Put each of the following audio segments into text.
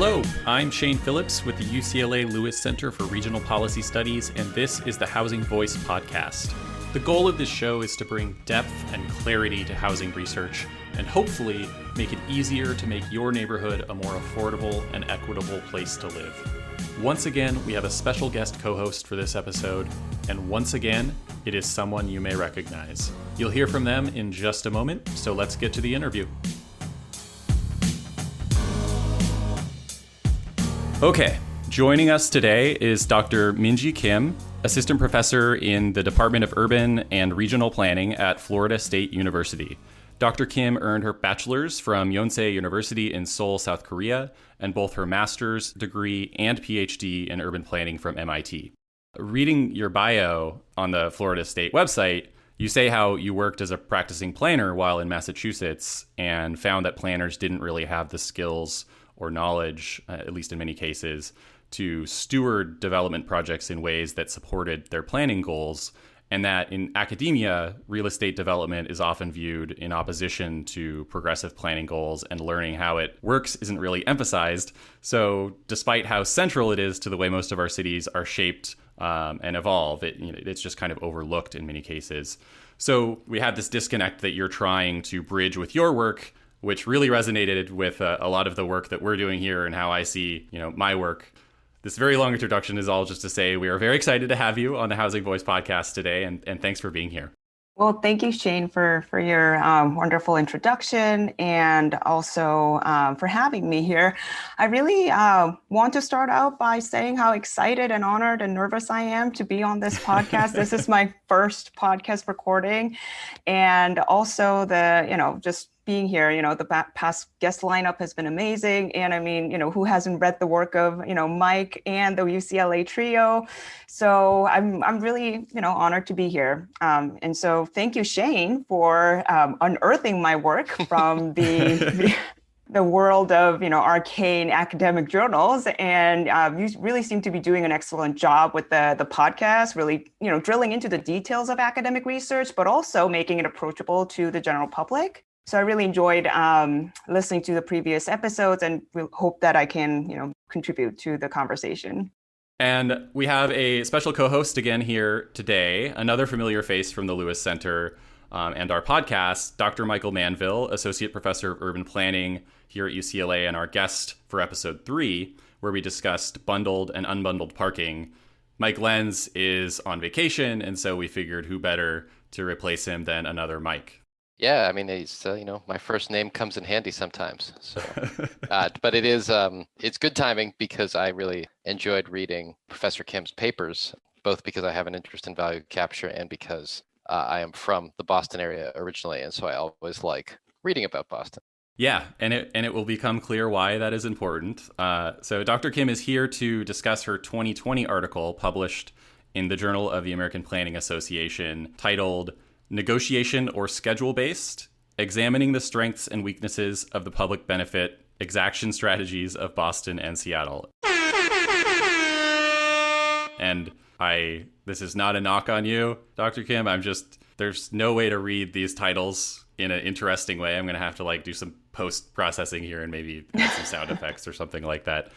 Hello, I'm Shane Phillips with the UCLA Lewis Center for Regional Policy Studies, and this is the Housing Voice podcast. The goal of this show is to bring depth and clarity to housing research and hopefully make it easier to make your neighborhood a more affordable and equitable place to live. Once again, we have a special guest co-host for this episode, and once again, it is someone you may recognize. You'll hear from them in just a moment, so let's get to the interview. Okay, joining us today is Dr. Minjee Kim, assistant professor in the Department of Urban and Regional Planning at Florida State University. Dr. Kim earned her bachelor's from Yonsei University in Seoul, South Korea, and both her master's degree and PhD in urban planning from MIT. Reading your bio on the Florida State website, you say how you worked as a practicing planner while in Massachusetts and found that planners didn't really have the skills or knowledge, at least in many cases, to steward development projects in ways that supported their planning goals, and that in academia, real estate development is often viewed in opposition to progressive planning goals, and learning how it works isn't really emphasized. So despite how central it is to the way most of our cities are shaped and evolve, it's just kind of overlooked in many cases. So we have this disconnect that you're trying to bridge with your work, which really resonated with a lot of the work that we're doing here and how I see, my work. This very long introduction is all just to say we are very excited to have you on the Housing Voice podcast today, and thanks for being here. Well, thank you, Shane, for your wonderful introduction and also for having me here. I really want to start out by saying how excited and honored and nervous I am to be on this podcast. This is my first podcast recording, and also just being here, the past guest lineup has been amazing. And I mean, who hasn't read the work of, Mike and the UCLA trio? So I'm really, honored to be here. And so thank you, Shane, for unearthing my work from the world of, arcane academic journals. And you really seem to be doing an excellent job with the podcast, really, drilling into the details of academic research, but also making it approachable to the general public. So I really enjoyed listening to the previous episodes, and we hope that I can, contribute to the conversation. And we have a special co-host again here today, another familiar face from the Lewis Center and our podcast, Dr. Michael Manville, Associate Professor of Urban Planning here at UCLA, and our guest for episode 3, where we discussed bundled and unbundled parking. Mike Lenz is on vacation, and so we figured who better to replace him than another Mike. Yeah, I mean, it's my first name comes in handy sometimes. So, but it is it's good timing because I really enjoyed reading Professor Kim's papers, both because I have an interest in value capture and because I am from the Boston area originally, and so I always like reading about Boston. Yeah, and it will become clear why that is important. So Dr. Kim is here to discuss her 2020 article published in the Journal of the American Planning Association titled Negotiation or Schedule-Based, Examining the Strengths and Weaknesses of the Public Benefit Exaction Strategies of Boston and Seattle. And this is not a knock on you, Dr. Kim. There's no way to read these titles in an interesting way. I'm going to have to do some post-processing here and maybe add some sound effects or something like that.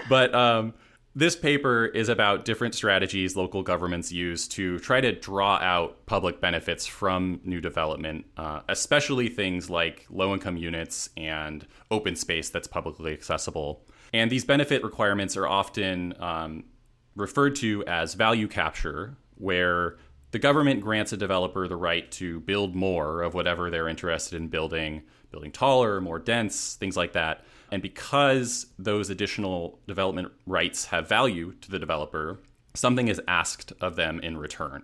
But this paper is about different strategies local governments use to try to draw out public benefits from new development, especially things like low-income units and open space that's publicly accessible. And these benefit requirements are often referred to as value capture, where the government grants a developer the right to build more of whatever they're interested in building taller, more dense, things like that. And because those additional development rights have value to the developer, something is asked of them in return.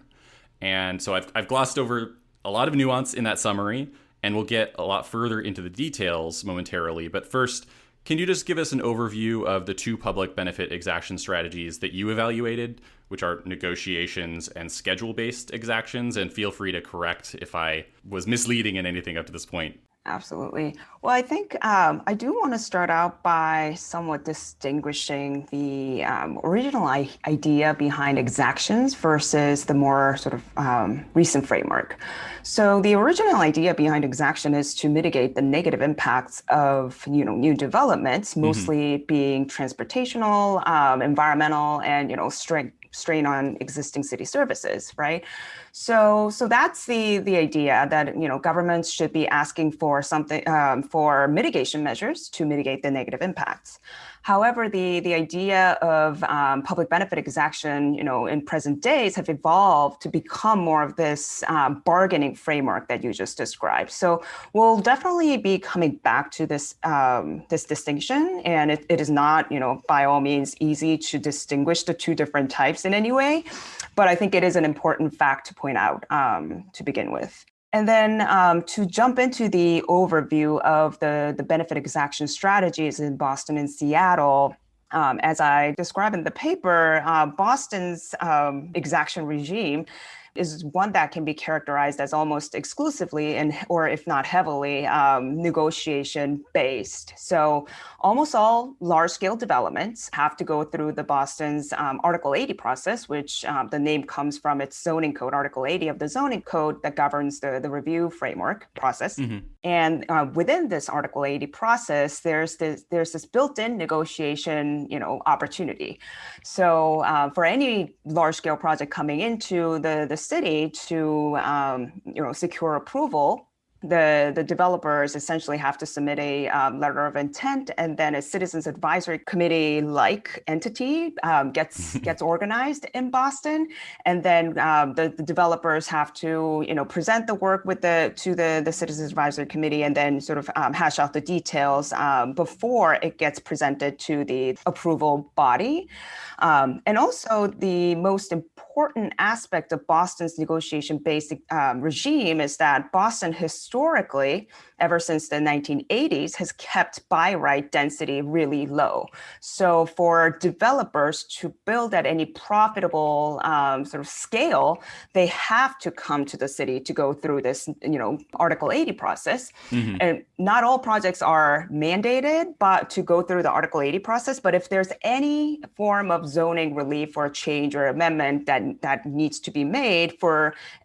And so I've glossed over a lot of nuance in that summary, and we'll get a lot further into the details momentarily. But first, can you just give us an overview of the two public benefit exaction strategies that you evaluated, which are negotiations and schedule-based exactions? And feel free to correct if I was misleading in anything up to this point. Absolutely. Well, I think I do want to start out by somewhat distinguishing the original idea behind exactions versus the more sort of recent framework. So the original idea behind exaction is to mitigate the negative impacts of new developments, Hmm. mostly being transportational, environmental, and strain on existing city services, right? So that's the idea that governments should be asking for something for mitigation measures to mitigate the negative impacts. However, the idea of public benefit exaction, in present days, have evolved to become more of this bargaining framework that you just described. So we'll definitely be coming back to this distinction, and it is not, by all means, easy to distinguish the two different types in any way. But I think it is an important fact to point out to begin with. And then to jump into the overview of the benefit exaction strategies in Boston and Seattle, as I describe in the paper, Boston's exaction regime is one that can be characterized as almost exclusively and or if not heavily negotiation based. So almost all large scale developments have to go through the Boston's Article 80 process, which the name comes from its zoning code, Article 80 of the zoning code that governs the review framework process. Hmm. And within this Article 80 process, there's this built-in negotiation, opportunity. So for any large-scale project coming into the city to secure approval, the developers essentially have to submit a letter of intent, and then a citizens advisory committee like entity gets organized in Boston, and then the developers have to present the work to the citizens advisory committee, and then sort of hash out the details before it gets presented to the approval body. And also, the most important aspect of Boston's negotiation-based regime is that Boston historically, ever since the 1980s, has kept by right density really low. So for developers to build at any profitable sort of scale, they have to come to the city to go through this, Article 80 process. Hmm. And not all projects are mandated, but to go through the Article 80 process. But if there's any form of zoning relief or change or amendment that needs to be made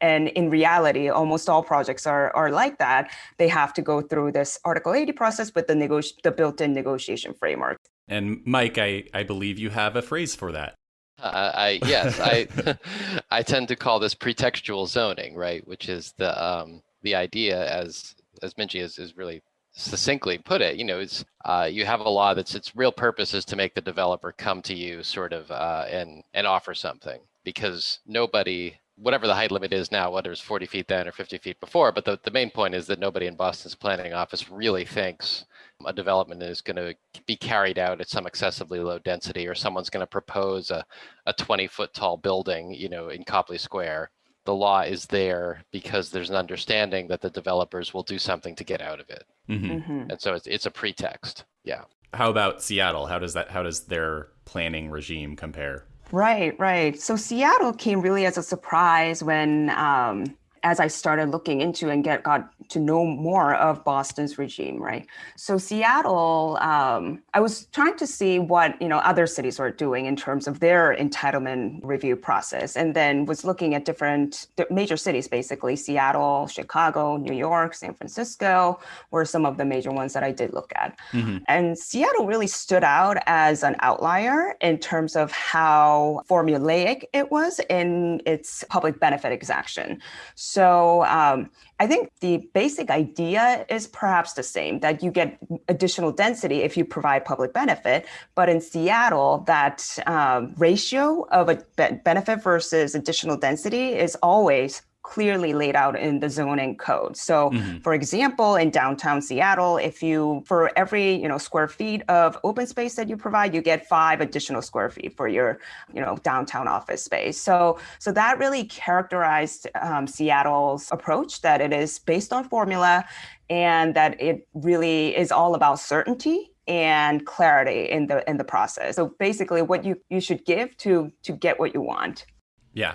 and in reality, almost all projects are like that, they have to go through this Article 80 process with the built-in negotiation framework. And Mike, I believe you have a phrase for that. I I tend to call this pretextual zoning, right? Which is the idea, as Minjee is really succinctly put it. It's you have a law that's its real purpose is to make the developer come to you, sort of, and offer something, because nobody, whatever the height limit is now, whether it's 40 feet then or 50 feet before, but the main point is that nobody in Boston's planning office really thinks a development is going to be carried out at some excessively low density, or someone's going to propose a 20-foot tall building, in Copley Square. The law is there because there's an understanding that the developers will do something to get out of it. Hmm. And so it's a pretext. Yeah. How about Seattle? How does their planning regime compare? Right. So Seattle came really as a surprise when, as I started looking into and got to know more of Boston's regime, right? So Seattle, I was trying to see what other cities were doing in terms of their entitlement review process, and then was looking at different major cities, basically Seattle, Chicago, New York, San Francisco were some of the major ones that I did look at. Hmm. And Seattle really stood out as an outlier in terms of how formulaic it was in its public benefit exaction. So I think the basic idea is perhaps the same, that you get additional density if you provide public benefit. But in Seattle, that ratio of a benefit versus additional density is always clearly laid out in the zoning code. So, Hmm. for example, in downtown Seattle, if you, for every square feet of open space that you provide, you get 5 additional square feet for your downtown office space. So that really characterized Seattle's approach, that it is based on formula, and that it really is all about certainty and clarity in the process. So basically, what you should give to get what you want. Yeah.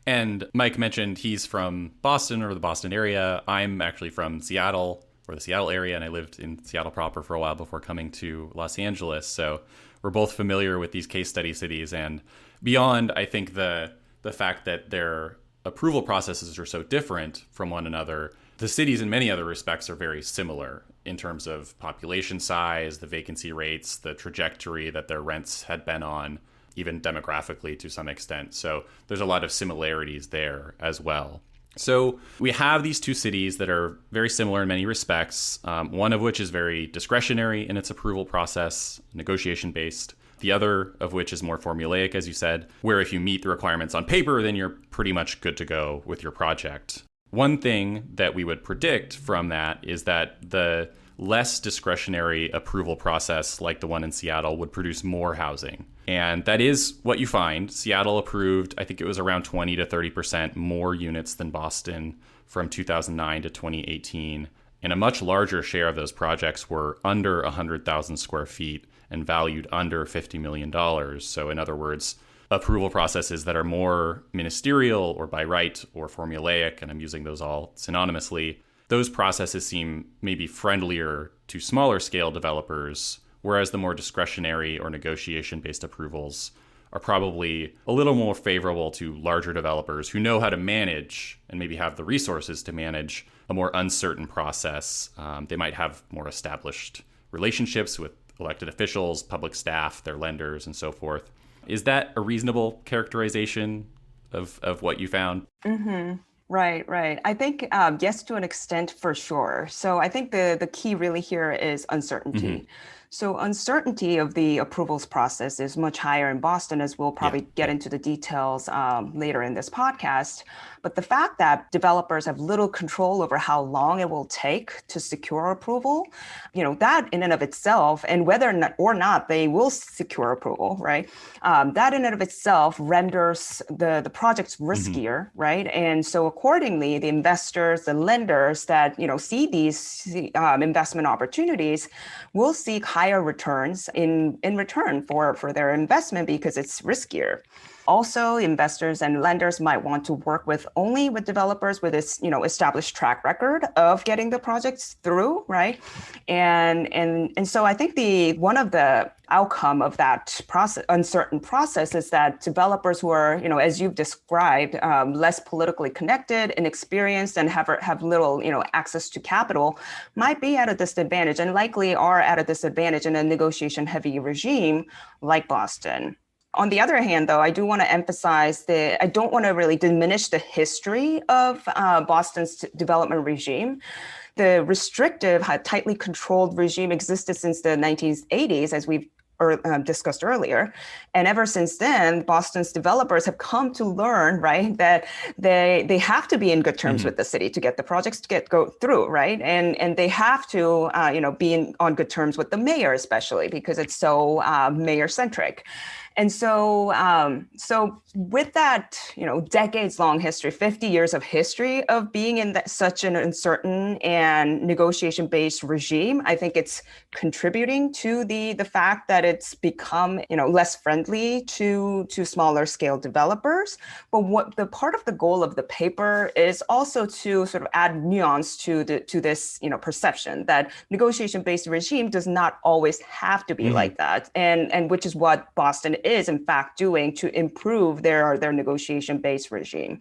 And Mike mentioned he's from Boston or the Boston area. I'm actually from Seattle, for the Seattle area, and I lived in Seattle proper for a while before coming to Los Angeles. So we're both familiar with these case study cities. And beyond, I think the fact that their approval processes are so different from one another, the cities in many other respects are very similar in terms of population size, the vacancy rates, the trajectory that their rents had been on, even demographically to some extent. So there's a lot of similarities there as well. So we have these two cities that are very similar in many respects, one of which is very discretionary in its approval process, negotiation based. The other of which is more formulaic, as you said, where if you meet the requirements on paper, then you're pretty much good to go with your project. One thing that we would predict from that is that the less discretionary approval process, like the one in Seattle, would produce more housing. And that is what you find. Seattle approved, I think it was around 20 to 30% more units than Boston from 2009 to 2018. And a much larger share of those projects were under 100,000 square feet and valued under $50 million. So in other words, approval processes that are more ministerial or by right or formulaic, and I'm using those all synonymously, those processes seem maybe friendlier to smaller scale developers, whereas the more discretionary or negotiation-based approvals are probably a little more favorable to larger developers who know how to manage and maybe have the resources to manage a more uncertain process. They might have more established relationships with elected officials, public staff, their lenders, and so forth. Is that a reasonable characterization of what you found? Mm-hmm. Right. I think, yes, to an extent, for sure. So I think the key really here is uncertainty. Mm-hmm. So uncertainty of the approvals process is much higher in Boston, as we'll probably get into the details later in this podcast. But the fact that developers have little control over how long it will take to secure approval, that in and of itself, and whether or not they will secure approval, right? That in and of itself renders the projects riskier, right? And so accordingly, the investors, the lenders that see these investment opportunities will seek higher returns in return for their investment because it's riskier. Also, investors and lenders might want to work only with developers with this, established track record of getting the projects through, right? And so I think one of the outcome of that uncertain process is that developers who are, as you've described, less politically connected, inexperienced, and have little, access to capital, might be at a disadvantage and likely are at a disadvantage in a negotiation-heavy regime like Boston. On the other hand, though, I do want to emphasize that I don't want to really diminish the history of Boston's development regime. The restrictive, tightly controlled regime existed since the 1980s, as we've discussed earlier. And ever since then, Boston's developers have come to learn, right, that they have to be in good terms with the city to get the projects to go through, right? And they have to, be on good terms with the mayor, especially because it's so mayor-centric. And so, with that, decades-long history, 50 years of history of being in such an uncertain and negotiation-based regime, I think it's contributing to the fact that it's become, less friendly to smaller scale developers. But what the part of the goal of the paper is also to sort of add nuance to this, perception that negotiation-based regime does not always have to be like that, and which is what Boston is in fact doing to improve their negotiation-based regime.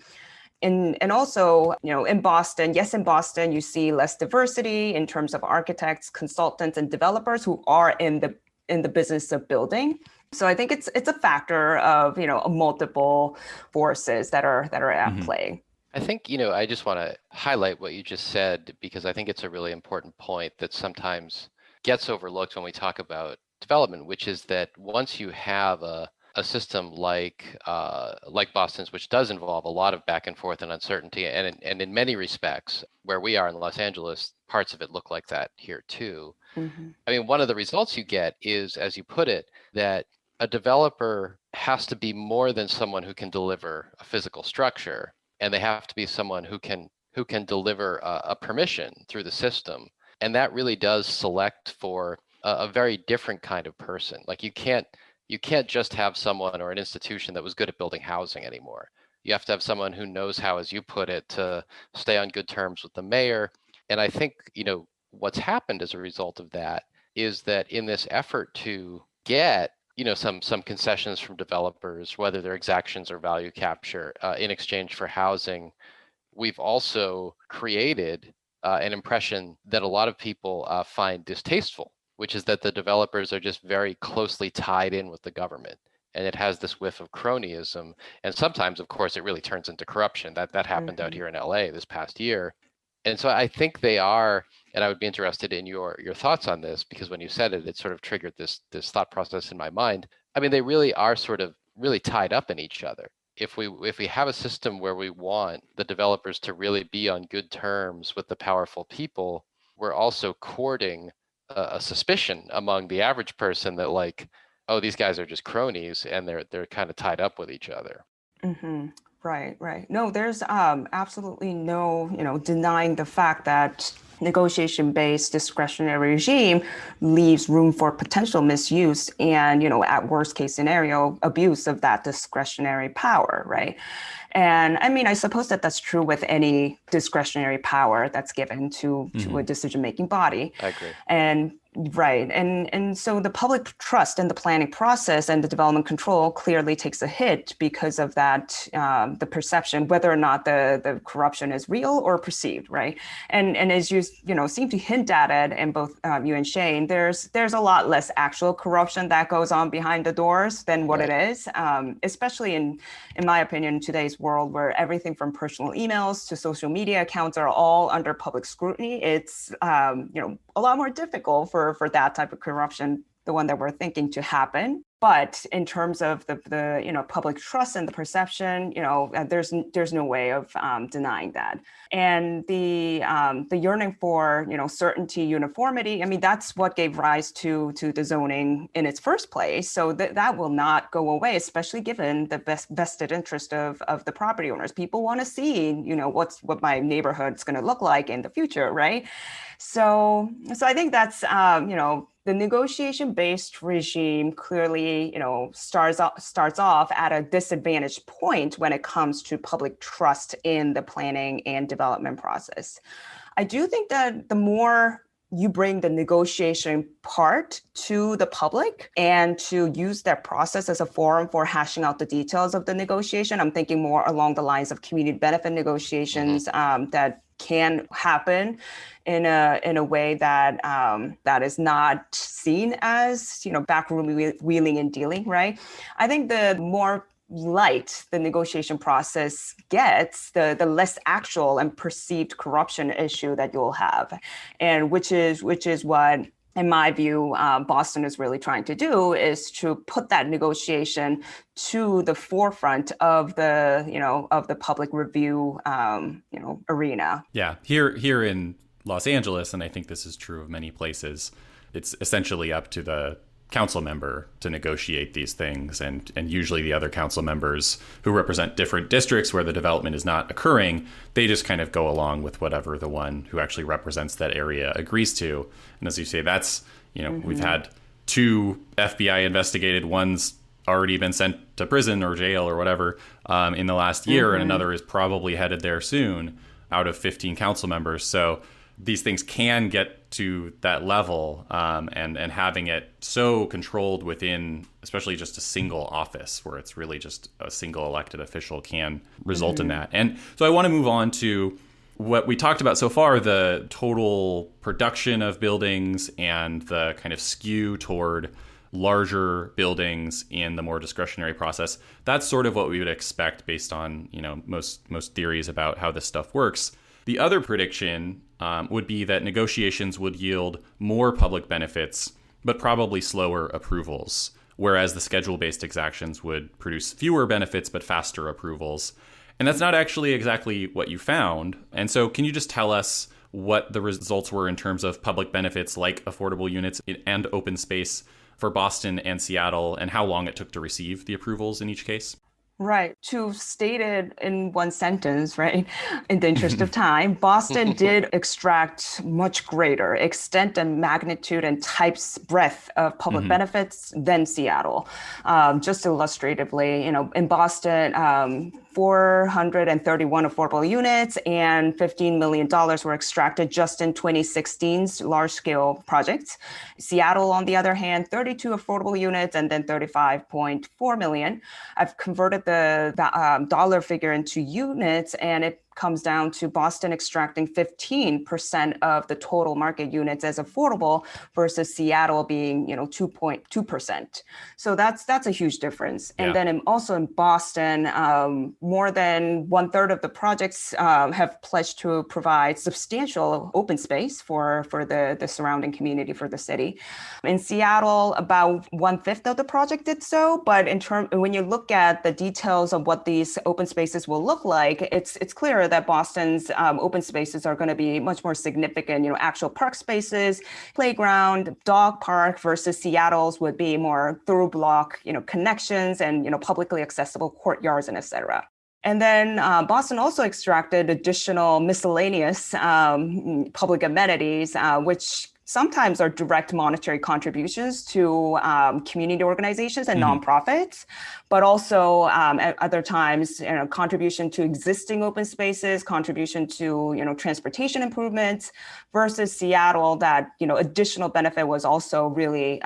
And also, in Boston, you see less diversity in terms of architects, consultants, and developers who are in the business of building. So I think it's a factor of multiple forces that are at play. I think, I just want to highlight what you just said because I think it's a really important point that sometimes gets overlooked when we talk about development, which is that once you have a system like Boston's, which does involve a lot of back and forth and uncertainty, and in many respects, where we are in Los Angeles, parts of it look like that here too. I mean, one of the results you get is, as you put it, that a developer has to be more than someone who can deliver a physical structure, and they have to be someone who can deliver a permission through the system, and that really does select for a very different kind of person. Like you can't just have someone or an institution that was good at building housing anymore. You have to have someone who knows how, as you put it, to stay on good terms with the mayor. And I think, what's happened as a result of that is that in this effort to get some concessions from developers, whether they're exactions or value capture, in exchange for housing, we've also created an impression that a lot of people find distasteful, which is that the developers are just very closely tied in with the government. And it has this whiff of cronyism. And sometimes, of course, it really turns into corruption. That happened out here in LA this past year. And so I think they are, and I would be interested in your thoughts on this, because when you said it, it sort of triggered this thought process in my mind. I mean, they really are sort of really tied up in each other. If we have a system where we want the developers to really be on good terms with the powerful people, we're also courting a suspicion among the average person that, like, oh, these guys are just cronies and they're kind of tied up with each other. Mm-hmm. Right, right. No, there's absolutely no, denying the fact that negotiation-based discretionary regime leaves room for potential misuse and, at worst case scenario, abuse of that discretionary power, right? And I mean, I suppose that that's true with any discretionary power that's given to a decision-making body. I agree. And right. And so the public trust in the planning process and the development control clearly takes a hit because of that, the perception, whether or not the corruption is real or perceived, right? And as you seem to hint at it, and both you and Shane, there's a lot less actual corruption that goes on behind the doors than what it is, especially in my opinion, in today's world where everything from personal emails to social media accounts are all under public scrutiny. It's a lot more difficult for that type of corruption, the one that we're thinking, to happen. But in terms of the public trust and the perception, there's no way of denying that. And the yearning for certainty, uniformity. I mean, that's what gave rise to the zoning in its first place. So that will not go away, especially given the vested interest of the property owners. People want to see what my neighborhood's going to look like in the future, right? So I think that's the negotiation-based regime clearly, starts off at a disadvantaged point when it comes to public trust in the planning and development process. I do think that the more you bring the negotiation part to the public and to use that process as a forum for hashing out the details of the negotiation, I'm thinking more along the lines of community benefit negotiations that can happen in a way that that is not seen as backroom wheeling and dealing, right? I think the more light the negotiation process gets, the less actual and perceived corruption issue that you'll have, and which is what, in my view, Boston is really trying to do, is to put that negotiation to the forefront of the public review arena. Yeah, here in Los Angeles, and I think this is true of many places, it's essentially up to the council member to negotiate these things, and usually the other council members who represent different districts where the development is not occurring, they just kind of go along with whatever the one who actually represents that area agrees to. And as you say, that's we've had 2 FBI investigated, one's already been sent to prison or jail or whatever in the last year, and another is probably headed there soon out of 15 council members. So these things can get to that level, and having it so controlled within, especially just a single office where it's really just a single elected official, can result in that. And so I want to move on to what we talked about so far, the total production of buildings and the kind of skew toward larger buildings in the more discretionary process. That's sort of what we would expect based on most theories about how this stuff works. The other prediction would be that negotiations would yield more public benefits, but probably slower approvals, whereas the schedule-based exactions would produce fewer benefits, but faster approvals. And that's not actually exactly what you found. And so can you just tell us what the results were in terms of public benefits like affordable units and open space for Boston and Seattle, and how long it took to receive the approvals in each case? Right. To state it in one sentence, right, in the interest of time, Boston did extract much greater extent and magnitude and types breadth of public benefits than Seattle. Just illustratively, in Boston, 431 affordable units and $15 million were extracted just in 2016's large-scale projects. Seattle, on the other hand, 32 affordable units and then 35.4 million. I've converted the dollar figure into units, and it comes down to Boston extracting 15% of the total market units as affordable versus Seattle being, 2.2%. So that's a huge difference. Yeah. And then also in Boston, more than 1/3 of the projects have pledged to provide substantial open space for the surrounding community, for the city. In Seattle, about 1/5 of the project did so, but when you look at the details of what these open spaces will look like, it's clear that Boston's open spaces are going to be much more significant, actual park spaces, playground, dog park, versus Seattle's would be more through block, connections and, publicly accessible courtyards and et cetera. And then Boston also extracted additional miscellaneous public amenities, which sometimes are direct monetary contributions to community organizations and nonprofits, but also at other times, contribution to existing open spaces, contribution to, transportation improvements, versus Seattle, that, additional benefit was also really,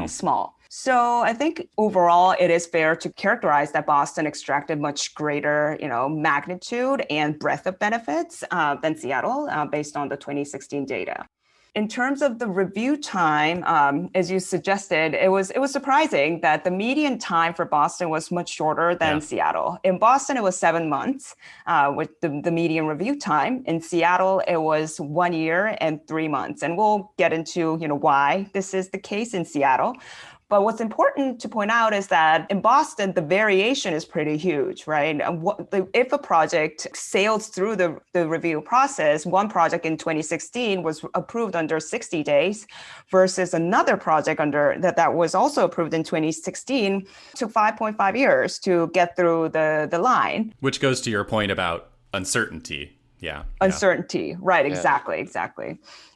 small. So I think overall, it is fair to characterize that Boston extracted much greater, magnitude and breadth of benefits than Seattle based on the 2016 data. In terms of the review time, as you suggested, it was surprising that the median time for Boston was much shorter than Seattle. In Boston, it was 7 months with the median review time. In Seattle, it was 1 year and 3 months. And we'll get into why this is the case in Seattle. But what's important to point out is that in Boston, the variation is pretty huge, right? If a project sails through the review process, one project in 2016 was approved under 60 days versus another project that was also approved in 2016 took 5.5 years to get through the line. Which goes to your point about uncertainty. Yeah. Uncertainty, right, exactly.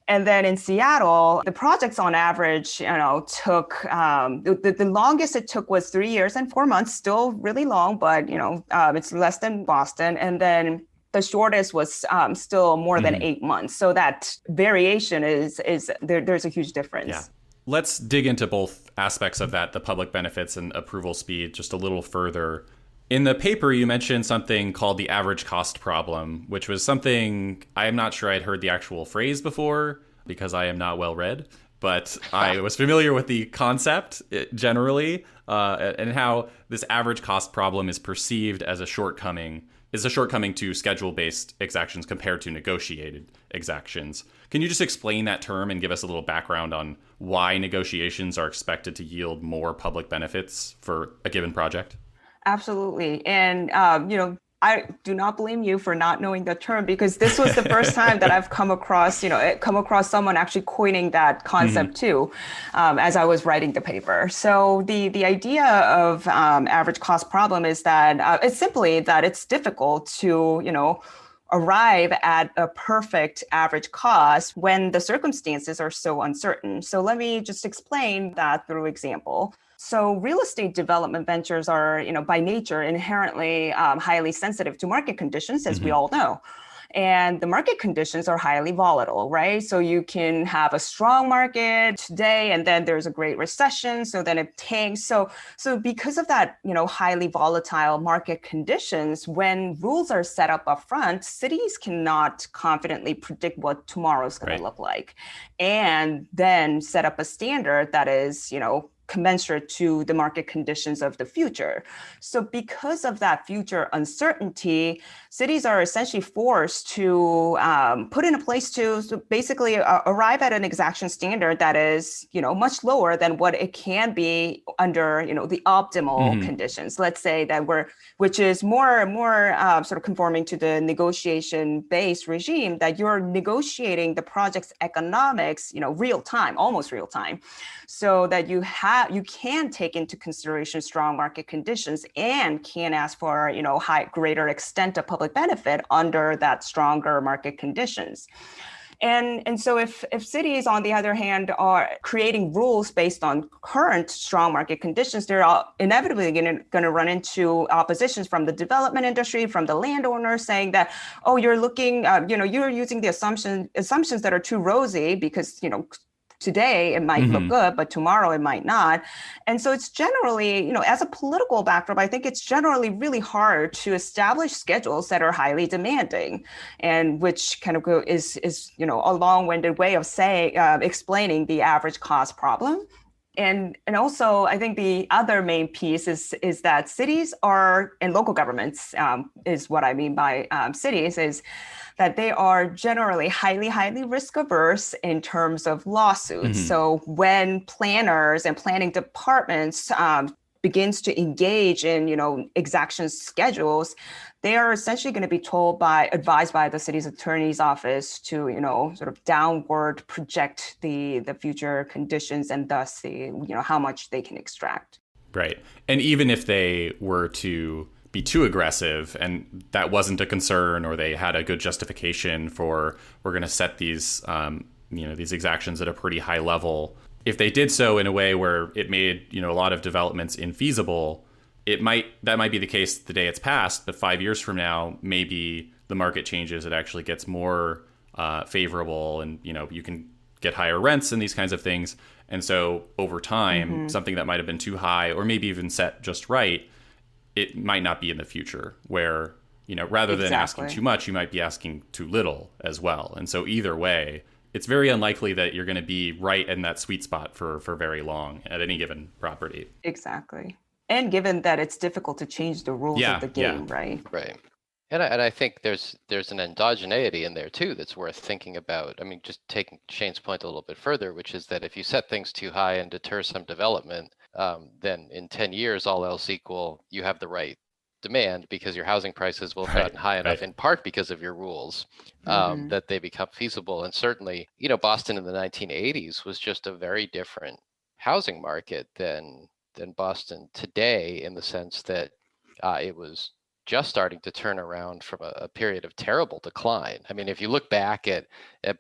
And then in Seattle, the projects on average, took, the longest it took was 3 years and 4 months, still really long, but, it's less than Boston. And then the shortest was still more than 8 months. So that variation is there's a huge difference. Yeah. Let's dig into both aspects of that, the public benefits and approval speed, just a little further. In the paper, you mentioned something called the average cost problem, which was something I am not sure I'd heard the actual phrase before because I am not well read, but I was familiar with the concept generally and how this average cost problem is perceived as a shortcoming to schedule-based exactions compared to negotiated exactions. Can you just explain that term and give us a little background on why negotiations are expected to yield more public benefits for a given project? Absolutely. And, I do not blame you for not knowing the term, because this was the first time that I've come across someone actually coining that concept too, as I was writing the paper. So the idea of average cost problem is that it's simply that it's difficult to, arrive at a perfect average cost when the circumstances are so uncertain. So let me just explain that through example. So real estate development ventures are, by nature, inherently highly sensitive to market conditions, as we all know. And the market conditions are highly volatile, right? So you can have a strong market today, and then there's a great recession, so then it tanks. So because of that, highly volatile market conditions, when rules are set up front, cities cannot confidently predict what tomorrow's going to look like, and then set up a standard that is, commensurate to the market conditions of the future. So because of that future uncertainty, cities are essentially forced to put in a place to basically arrive at an exaction standard that is, much lower than what it can be under, the optimal conditions. Let's say that which is more sort of conforming to the negotiation-based regime, that you're negotiating the project's economics, almost real time, so that you can take into consideration strong market conditions and can ask for, greater extent of public benefit under that stronger market conditions. And so if cities, on the other hand, are creating rules based on current strong market conditions, they're inevitably going to run into oppositions from the development industry, from the landowners, saying that, oh, you're looking, you're using the assumptions that are too rosy because, today it might look good, but tomorrow it might not. And so it's generally, as a political backdrop, I think it's generally really hard to establish schedules that are highly demanding, and which kind of is a long-winded way of explaining the average cost problem. And also, I think the other main piece is that cities and local governments, is what I mean by cities, is that they are generally highly, highly risk averse in terms of lawsuits. So when planners and planning departments begins to engage in, exactions schedules, they are essentially going to be advised by the city's attorney's office to, sort of downward project the future conditions and thus how much they can extract. Right. And even if they were to be too aggressive and that wasn't a concern, or they had a good justification for, we're going to set these, these exactions at a pretty high level, if they did so in a way where it made, a lot of developments infeasible, that might be the case the day it's passed, but 5 years from now, maybe the market changes, it actually gets more favorable, and, you can get higher rents and these kinds of things. And so over time, something that might have been too high, or maybe even set just right, it might not be in the future, where, rather than asking too much, you might be asking too little as well. And so either way, it's very unlikely that you're going to be right in that sweet spot for very long at any given property. Exactly. And given that it's difficult to change the rules of the game, right? Right. And I think there's an endogeneity in there too that's worth thinking about. I mean, just taking Shane's point a little bit further, which is that if you set things too high and deter some development, then in 10 years, all else equal, you have the right demand because your housing prices will have gotten high enough, in part because of your rules, that they become feasible. And certainly, Boston in the 1980s was just a very different housing market than Boston today, in the sense that it was just starting to turn around from a period of terrible decline. I mean, if you look back at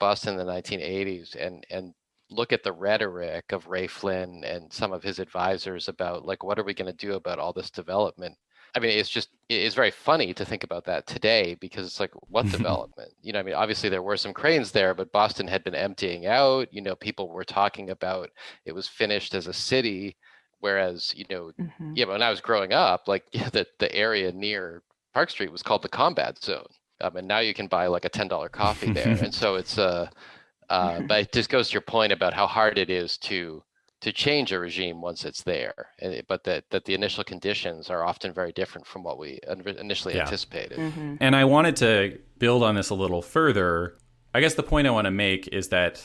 Boston in the 1980s and look at the rhetoric of Ray Flynn and some of his advisors about, like, what are we going to do about all this development? I mean, it's very funny to think about that today, because it's like, what development? I mean, obviously there were some cranes there, but Boston had been emptying out. People were talking about it was finished as a city. Whereas, when I was growing up, like, the area near Park Street was called the Combat Zone. And now you can buy like a $10 coffee there. And so it's, but it just goes to your point about how hard it is to change a regime once it's there. But that the initial conditions are often very different from what we initially anticipated. And I wanted to build on this a little further. I guess the point I want to make is that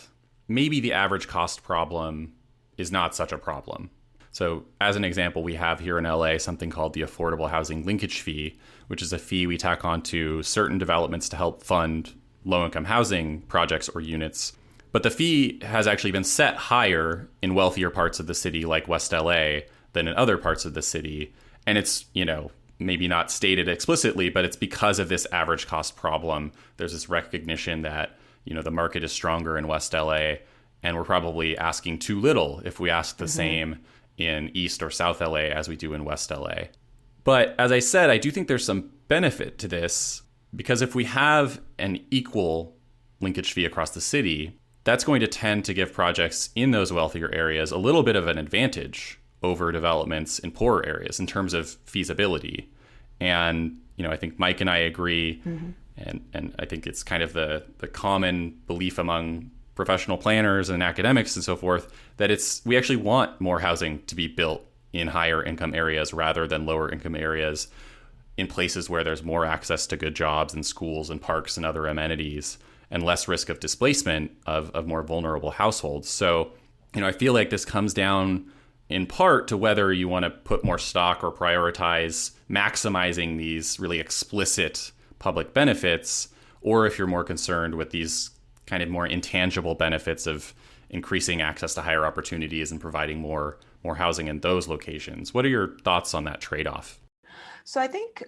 maybe the average cost problem is not such a problem. So as an example, we have here in LA something called the Affordable Housing Linkage Fee, which is a fee we tack on to certain developments to help fund low-income housing projects or units. But the fee has actually been set higher in wealthier parts of the city, like West LA, than in other parts of the city. And it's, maybe not stated explicitly, but it's because of this average cost problem. There's this recognition that, the market is stronger in West LA, and we're probably asking too little if we ask the same in East or South LA as we do in West LA. But as I said, I do think there's some benefit to this, because if we have an equal linkage fee across the city, that's going to tend to give projects in those wealthier areas a little bit of an advantage over developments in poorer areas in terms of feasibility. And, I think Mike and I agree, and I think it's kind of the common belief among professional planners and academics and so forth, that we actually want more housing to be built in higher income areas rather than lower income areas, in places where there's more access to good jobs and schools and parks and other amenities, and less risk of displacement of more vulnerable households. So, I feel like this comes down in part to whether you want to put more stock or prioritize maximizing these really explicit public benefits, or if you're more concerned with these kind of more intangible benefits of increasing access to higher opportunities and providing more housing in those locations. What are your thoughts on that trade-off? So I think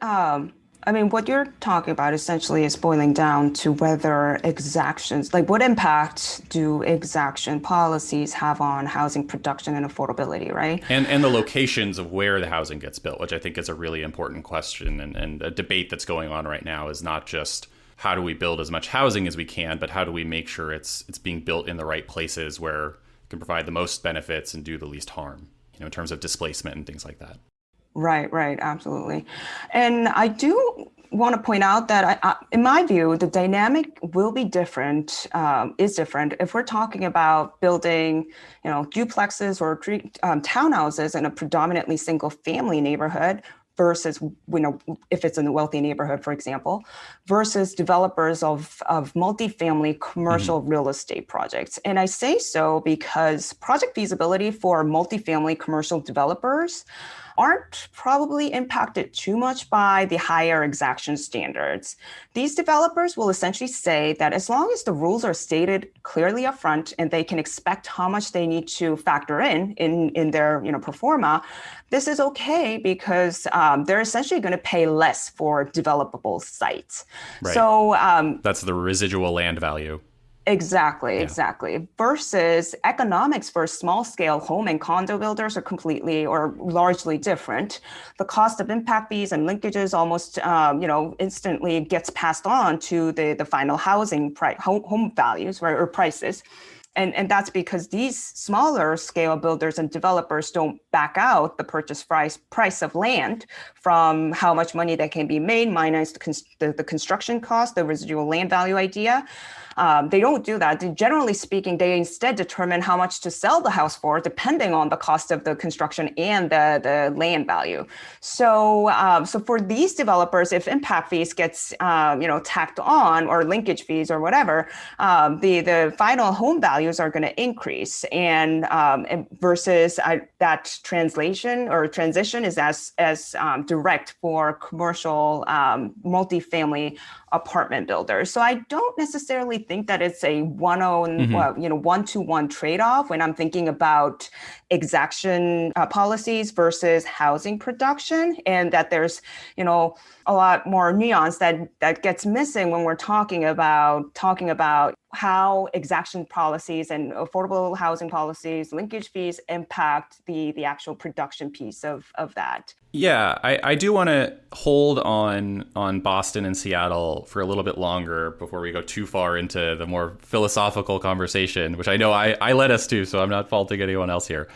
I mean, what you're talking about essentially is boiling down to whether exactions, like what impact do exaction policies have on housing production and affordability, right? And the locations of where the housing gets built, which I think is a really important question, and a debate that's going on right now is not just how do we build as much housing as we can, but how do we make sure it's being built in the right places where it can provide the most benefits and do the least harm, in terms of displacement and things like that. Right, absolutely. And I do want to point out that, in my view, the dynamic will be different, is different if we're talking about building, duplexes or townhouses in a predominantly single-family neighborhood versus, if it's in a wealthy neighborhood, for example, versus developers of multifamily commercial real estate projects. And I say so because project feasibility for multifamily commercial developers aren't probably impacted too much by the higher exaction standards. These developers will essentially say that as long as the rules are stated clearly upfront and they can expect how much they need to factor in their pro forma, this is okay because they're essentially going to pay less for developable sites. Right. So that's the residual land value. Exactly. Versus economics for small scale home and condo builders are completely or largely different. The cost of impact fees and linkages almost, instantly gets passed on to the final housing home values, right, or prices. And that's because these smaller scale builders and developers don't back out the purchase price of land from how much money that can be made minus the construction cost, the residual land value idea. They don't do that. Generally speaking, they instead determine how much to sell the house for, depending on the cost of the construction and the land value. So for these developers, if impact fees gets tacked on, or linkage fees or whatever, the final home values are going to increase, and versus that transition is as direct for commercial multifamily apartment builders. So I don't necessarily think that it's a one-to-one trade-off when I'm thinking about exaction policies versus housing production, and that there's a lot more nuance that gets missing when we're talking about how exaction policies and affordable housing policies, linkage fees impact the actual production piece of that. Yeah, I do want to hold on Boston and Seattle for a little bit longer before we go too far into the more philosophical conversation, which I know I led us to, so I'm not faulting anyone else here.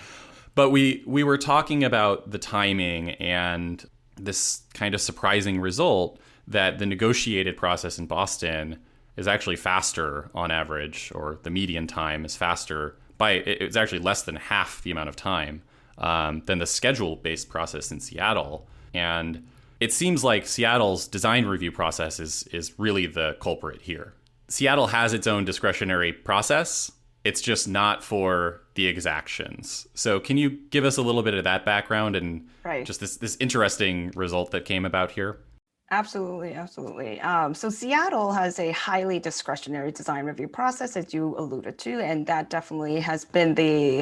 But we were talking about the timing and this kind of surprising result that the negotiated process in Boston is actually faster on average, or the median time is faster it's actually less than half the amount of time than the schedule-based process in Seattle. And it seems like Seattle's design review process is really the culprit here. Seattle has its own discretionary process. It's just not for the exactions. So can you give us a little bit of that background and just this interesting result that came about here? Absolutely. So Seattle has a highly discretionary design review process, as you alluded to, and that definitely has been the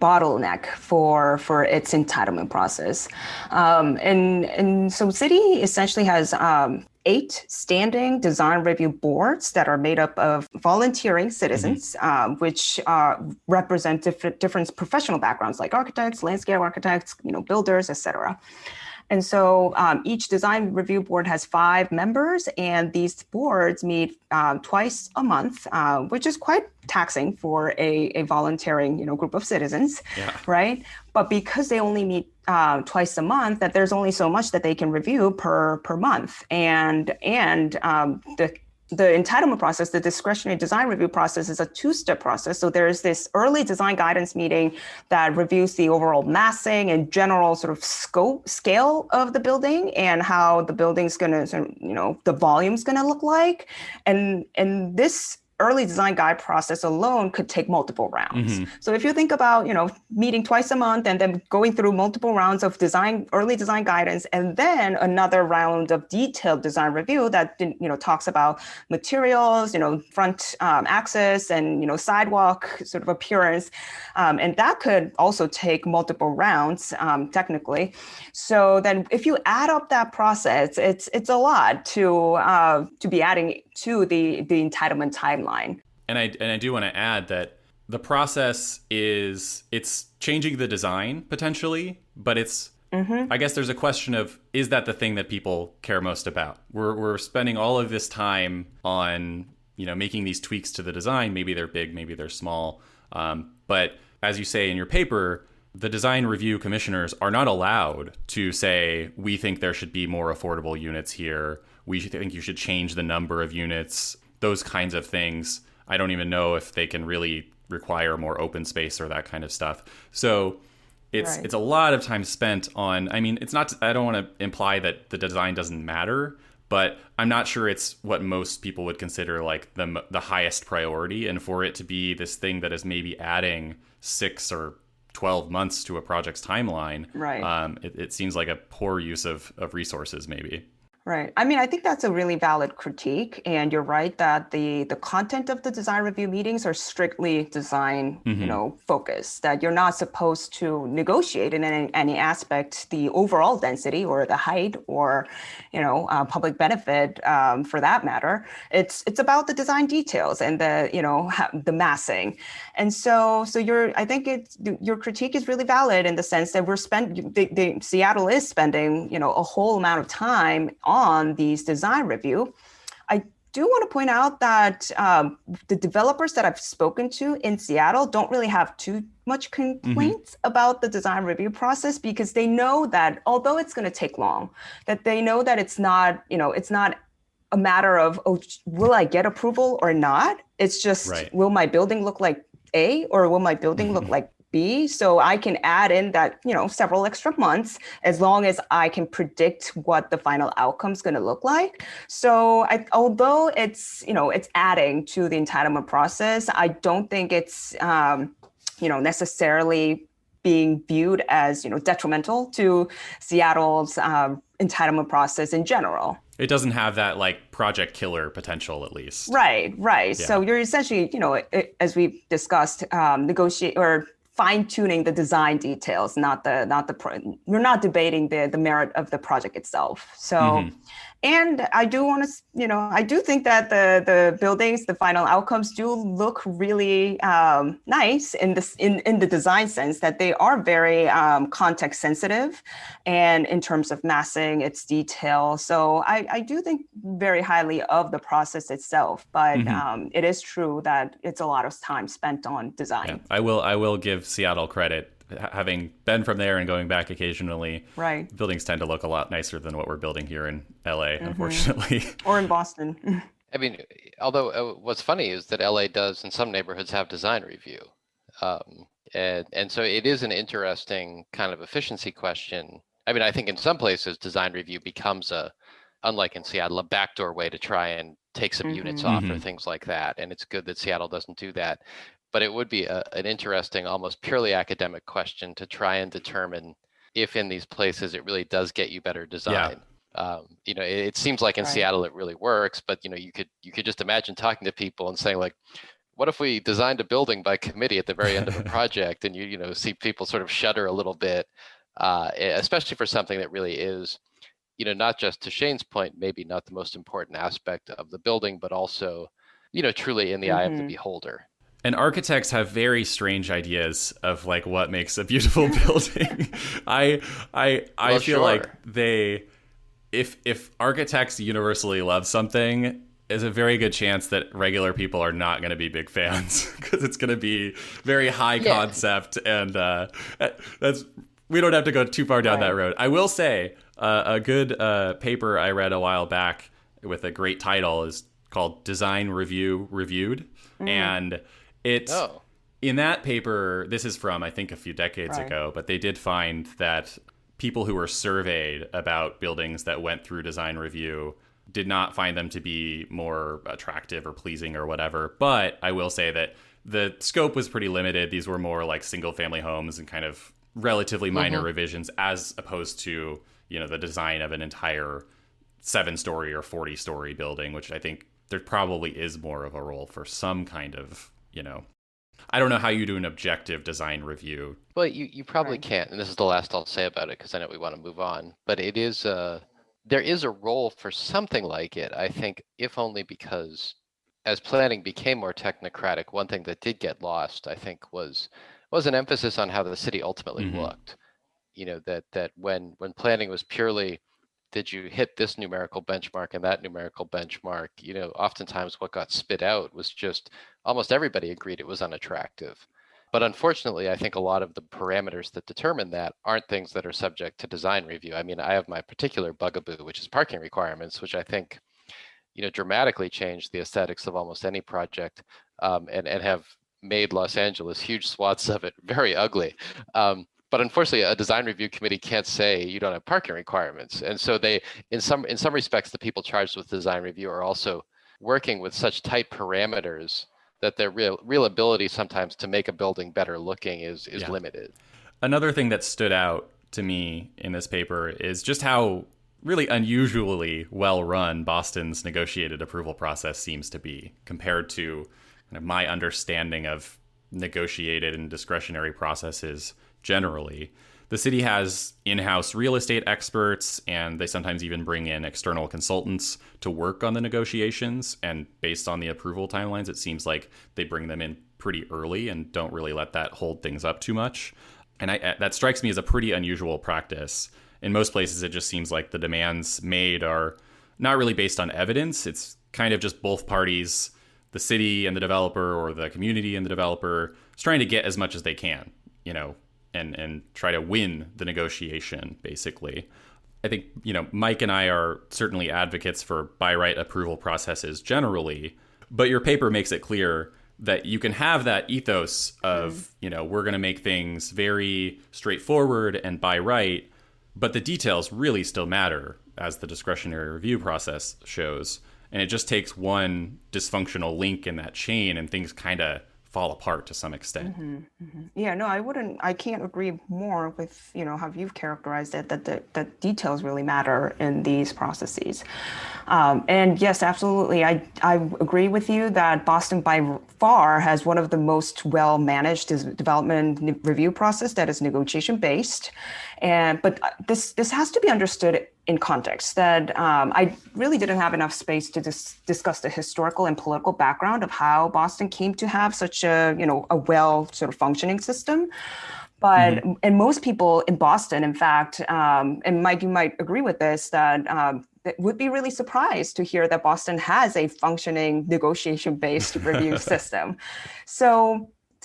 bottleneck for its entitlement process. And so City essentially has 8 standing design review boards that are made up of volunteering citizens, which represent different professional backgrounds, like architects, landscape architects, builders, etc. And so each design review board has 5 members, and these boards meet twice a month, which is quite taxing for a volunteering group of citizens, right? But because they only meet twice a month, that there's only so much that they can review per month, and the entitlement process, the discretionary design review process, is a 2-step process. So there's this early design guidance meeting that reviews the overall massing and general sort of scale of the building and how the building's going to, the volume's going to look like. And this early design guide process alone could take multiple rounds. Mm-hmm. So if you think about, meeting twice a month and then going through multiple rounds of early design guidance, and then another round of detailed design review that, talks about materials, front access and, sidewalk sort of appearance. And that could also take multiple rounds, technically. So then if you add up that process, it's a lot to be adding to the entitlement timeline. And I do want to add that the process it's changing the design potentially, but it's I guess there's a question of, is that the thing that people care most about? We're spending all of this time on, making these tweaks to the design. Maybe they're big, maybe they're small. But as you say in your paper, the design review commissioners are not allowed to say, we think there should be more affordable units here. We think you should change the number of units, those kinds of things. I don't even know if they can really require more open space or that kind of stuff. So it's a lot of time spent on, it's not, I don't want to imply that the design doesn't matter, but I'm not sure it's what most people would consider like the highest priority. And for it to be this thing that is maybe adding 6 or 12 months to a project's timeline, it seems like a poor use of resources maybe. Right. I think that's a really valid critique. And you're right that the content of the design review meetings are strictly design, focused, that you're not supposed to negotiate in any aspect the overall density or the height or, public benefit, for that matter. It's about the design details and the massing. And so I think your critique is really valid in the sense that Seattle is spending, a whole amount of time on these design review. I do want to point out that the developers that I've spoken to in Seattle don't really have too much complaints about the design review process, because they know that although it's going to take long, that they know that it's not a matter of, will I get approval or not? It's just, will my building look like A or will my building look like B? So I can add in that, several extra months as long as I can predict what the final outcome is going to look like. So although it's adding to the entitlement process, I don't think it's, necessarily being viewed as, detrimental to Seattle's entitlement process in general. It doesn't have that like project killer potential, at least. Right. Yeah. So you're essentially, as we discussed, negotiate or fine-tuning the design details, you're not debating the merit of the project itself. So, and I do want to, I do think that the buildings, the final outcomes do look really nice in the design sense, that they are very context sensitive, and in terms of massing, its detail. So I do think very highly of the process itself, but it is true that it's a lot of time spent on design. Yeah, I will give Seattle credit. Having been from there and going back occasionally, buildings tend to look a lot nicer than what we're building here in LA, unfortunately. Or in Boston. Although what's funny is that LA does in some neighborhoods have design review. And so it is an interesting kind of efficiency question. I think in some places design review becomes unlike in Seattle, a backdoor way to try and take some units off or things like that. And it's good that Seattle doesn't do that. But it would be an interesting, almost purely academic question to try and determine if in these places it really does get you better design. It seems like in Seattle it really works, but you could just imagine talking to people and saying like, what if we designed a building by committee at the very end of a project? And you see people sort of shudder a little bit, especially for something that really is, not just to Shane's point, maybe not the most important aspect of the building, but also, truly in the eye of the beholder. And architects have very strange ideas of like what makes a beautiful building. I feel like if architects universally love something, there's a very good chance that regular people are not going to be big fans, because it's going to be very high concept, and we don't have to go too far down that road. I will say a good paper I read a while back with a great title is called Design Review Reviewed, and in that paper, this is from, I think, a few decades ago, but they did find that people who were surveyed about buildings that went through design review did not find them to be more attractive or pleasing or whatever. But I will say that the scope was pretty limited. These were more like single family homes and kind of relatively minor revisions, as opposed to, the design of an entire 7-story or 40-story building, which I think there probably is more of a role for some kind of, I don't know how you do an objective design review. Well, you probably can't, and this is the last I'll say about it because I know we want to move on. But it is there is a role for something like it, I think, if only because as planning became more technocratic, one thing that did get lost, I think, was an emphasis on how the city ultimately looked. That when planning was purely, did you hit this numerical benchmark and that numerical benchmark? Oftentimes what got spit out was just almost everybody agreed it was unattractive. But unfortunately, I think a lot of the parameters that determine that aren't things that are subject to design review. I mean, I have my particular bugaboo, which is parking requirements, which I think, dramatically change the aesthetics of almost any project, and have made Los Angeles, huge swaths of it, very ugly. But unfortunately, a design review committee can't say you don't have parking requirements. And so they, in some respects, the people charged with design review are also working with such tight parameters that their real ability sometimes to make a building better looking is limited. Another thing that stood out to me in this paper is just how really unusually well run Boston's negotiated approval process seems to be compared to kind of my understanding of negotiated and discretionary processes generally. The city has in-house real estate experts, and they sometimes even bring in external consultants to work on the negotiations. And based on the approval timelines, it seems like they bring them in pretty early and don't really let that hold things up too much. And that strikes me as a pretty unusual practice. In most places, it just seems like the demands made are not really based on evidence. It's kind of just both parties, the city and the developer, or the community and the developer, is trying to get as much as they can, and try to win the negotiation, basically. I think, Mike and I are certainly advocates for by right approval processes generally, but your paper makes it clear that you can have that ethos of, we're going to make things very straightforward and by right, but the details really still matter, as the discretionary review process shows. And it just takes one dysfunctional link in that chain and things kind of fall apart to some extent. Yeah, no, I can't agree more with, how you've characterized it, that details really matter in these processes. And yes, absolutely. I agree with you that Boston by far has one of the most well-managed development review process that is negotiation based. But this has to be understood in context, that I really didn't have enough space to discuss the historical and political background of how Boston came to have such a well sort of functioning system. But and most people in Boston, in fact, and Mike, you might agree with this, that would be really surprised to hear that Boston has a functioning negotiation-based review system.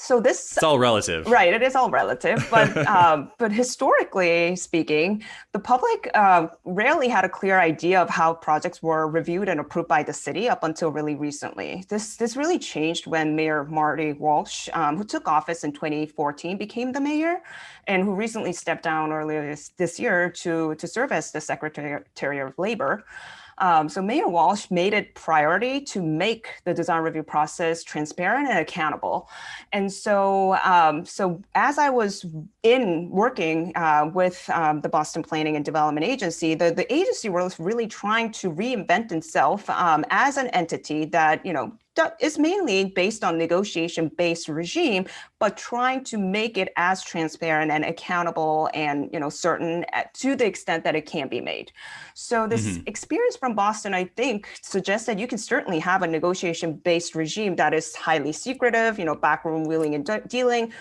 So this, it's all relative, right? It is all relative, but historically speaking, the public rarely had a clear idea of how projects were reviewed and approved by the city up until really recently. This really changed when Mayor Marty Walsh, who took office in 2014, became the mayor, and who recently stepped down earlier this year to serve as the Secretary of Labor. So Mayor Walsh made it priority to make the design review process transparent and accountable. And so as I was working with the Boston Planning and Development Agency, the agency was really trying to reinvent itself as an entity that, that is mainly based on negotiation-based regime, but trying to make it as transparent and accountable and certain to the extent that it can be made. So this experience from Boston, I think, suggests that you can certainly have a negotiation-based regime that is highly secretive, backroom wheeling and dealing,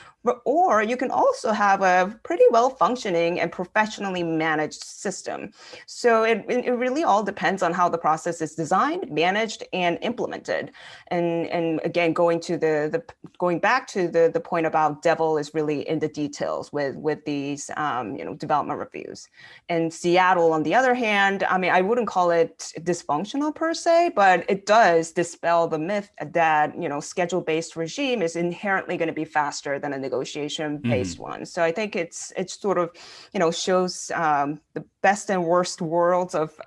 or you can also have a pretty well-functioning and professionally managed system. So it really all depends on how the process is designed, managed, and implemented. And again, going back to the point about devil is really in the details with these development reviews. And Seattle, on the other hand, I wouldn't call it dysfunctional per se, but it does dispel the myth that schedule-based regime is inherently going to be faster than a negotiation-based one. So I think it's sort of shows the best and worst worlds of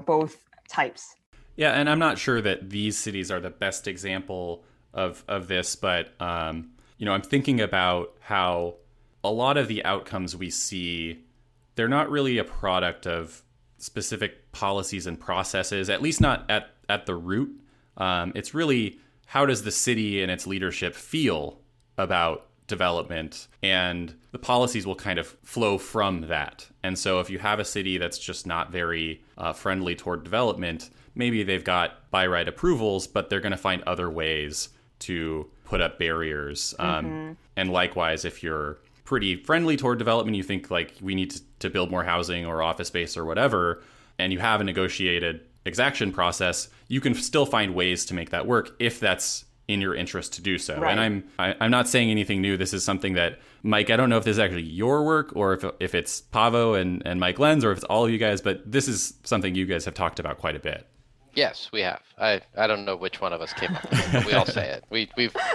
both types. Yeah, and I'm not sure that these cities are the best example of this, but I'm thinking about how a lot of the outcomes we see, they're not really a product of specific policies and processes, at least not at the root. It's really, how does the city and its leadership feel about development, and the policies will kind of flow from that. And so if you have a city that's just not very friendly toward development, maybe they've got by right approvals, but they're going to find other ways to put up barriers. And likewise, if you're pretty friendly toward development, you think like we need to build more housing or office space or whatever, and you have a negotiated exaction process, you can still find ways to make that work if that's in your interest to do so. Right. And I'm not saying anything new. This is something that, Mike, I don't know if this is actually your work or if it's Pavo and Mike Lenz or if it's all of you guys, but this is something you guys have talked about quite a bit. Yes, we have. I don't know which one of us came up with it, but we all say it.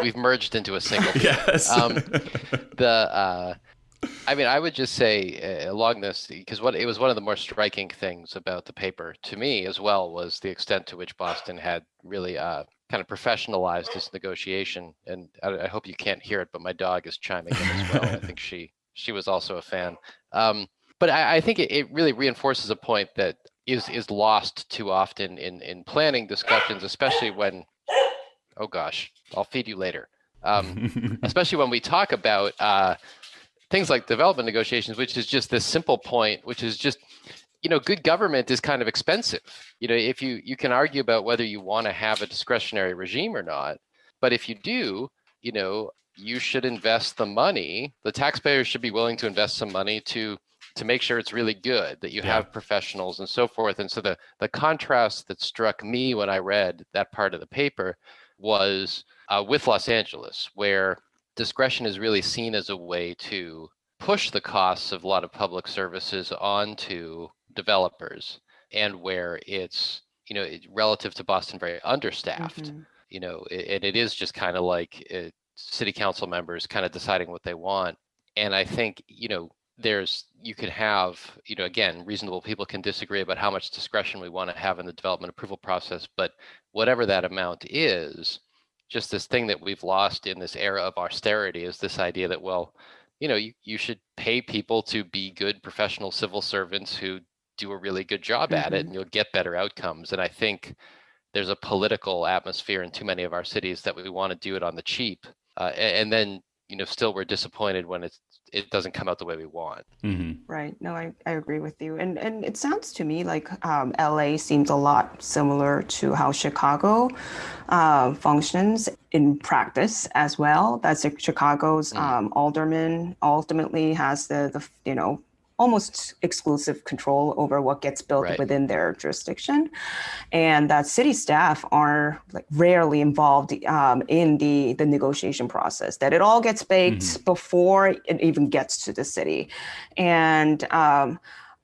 We've merged into a single. Yes. I would just say along this, because it was one of the more striking things about the paper to me as well was the extent to which Boston had really kind of professionalized this negotiation. And I hope you can't hear it, but my dog is chiming in as well. I think she was also a fan. But I think it really reinforces a point that is lost too often in planning discussions, especially when, oh gosh, I'll feed you later. Especially when we talk about things like development negotiations, which is just this simple point, which is just, good government is kind of expensive. If you can argue about whether you want to have a discretionary regime or not, but if you do, you should invest the money. The taxpayers should be willing to invest some money to make sure it's really good, that you have professionals and so forth. And so the contrast that struck me when I read that part of the paper was with Los Angeles, where discretion is really seen as a way to push the costs of a lot of public services onto developers, and where it's, relative to Boston, very understaffed, and it is just kind of like city council members kind of deciding what they want. And I think, you could have, again, reasonable people can disagree about how much discretion we want to have in the development approval process, but whatever that amount is, just this thing that we've lost in this era of austerity is this idea that, well, you should pay people to be good professional civil servants who do a really good job at it, and you'll get better outcomes. And I think there's a political atmosphere in too many of our cities that we want to do it on the cheap, and then still we're disappointed when it doesn't come out the way we want. Right. No, I agree with you. And it sounds to me like LA seems a lot similar to how Chicago functions in practice as well. That's Chicago's alderman ultimately has the almost exclusive control over what gets built within their jurisdiction, and that city staff are rarely involved in the negotiation process. That it all gets baked before it even gets to the city. And I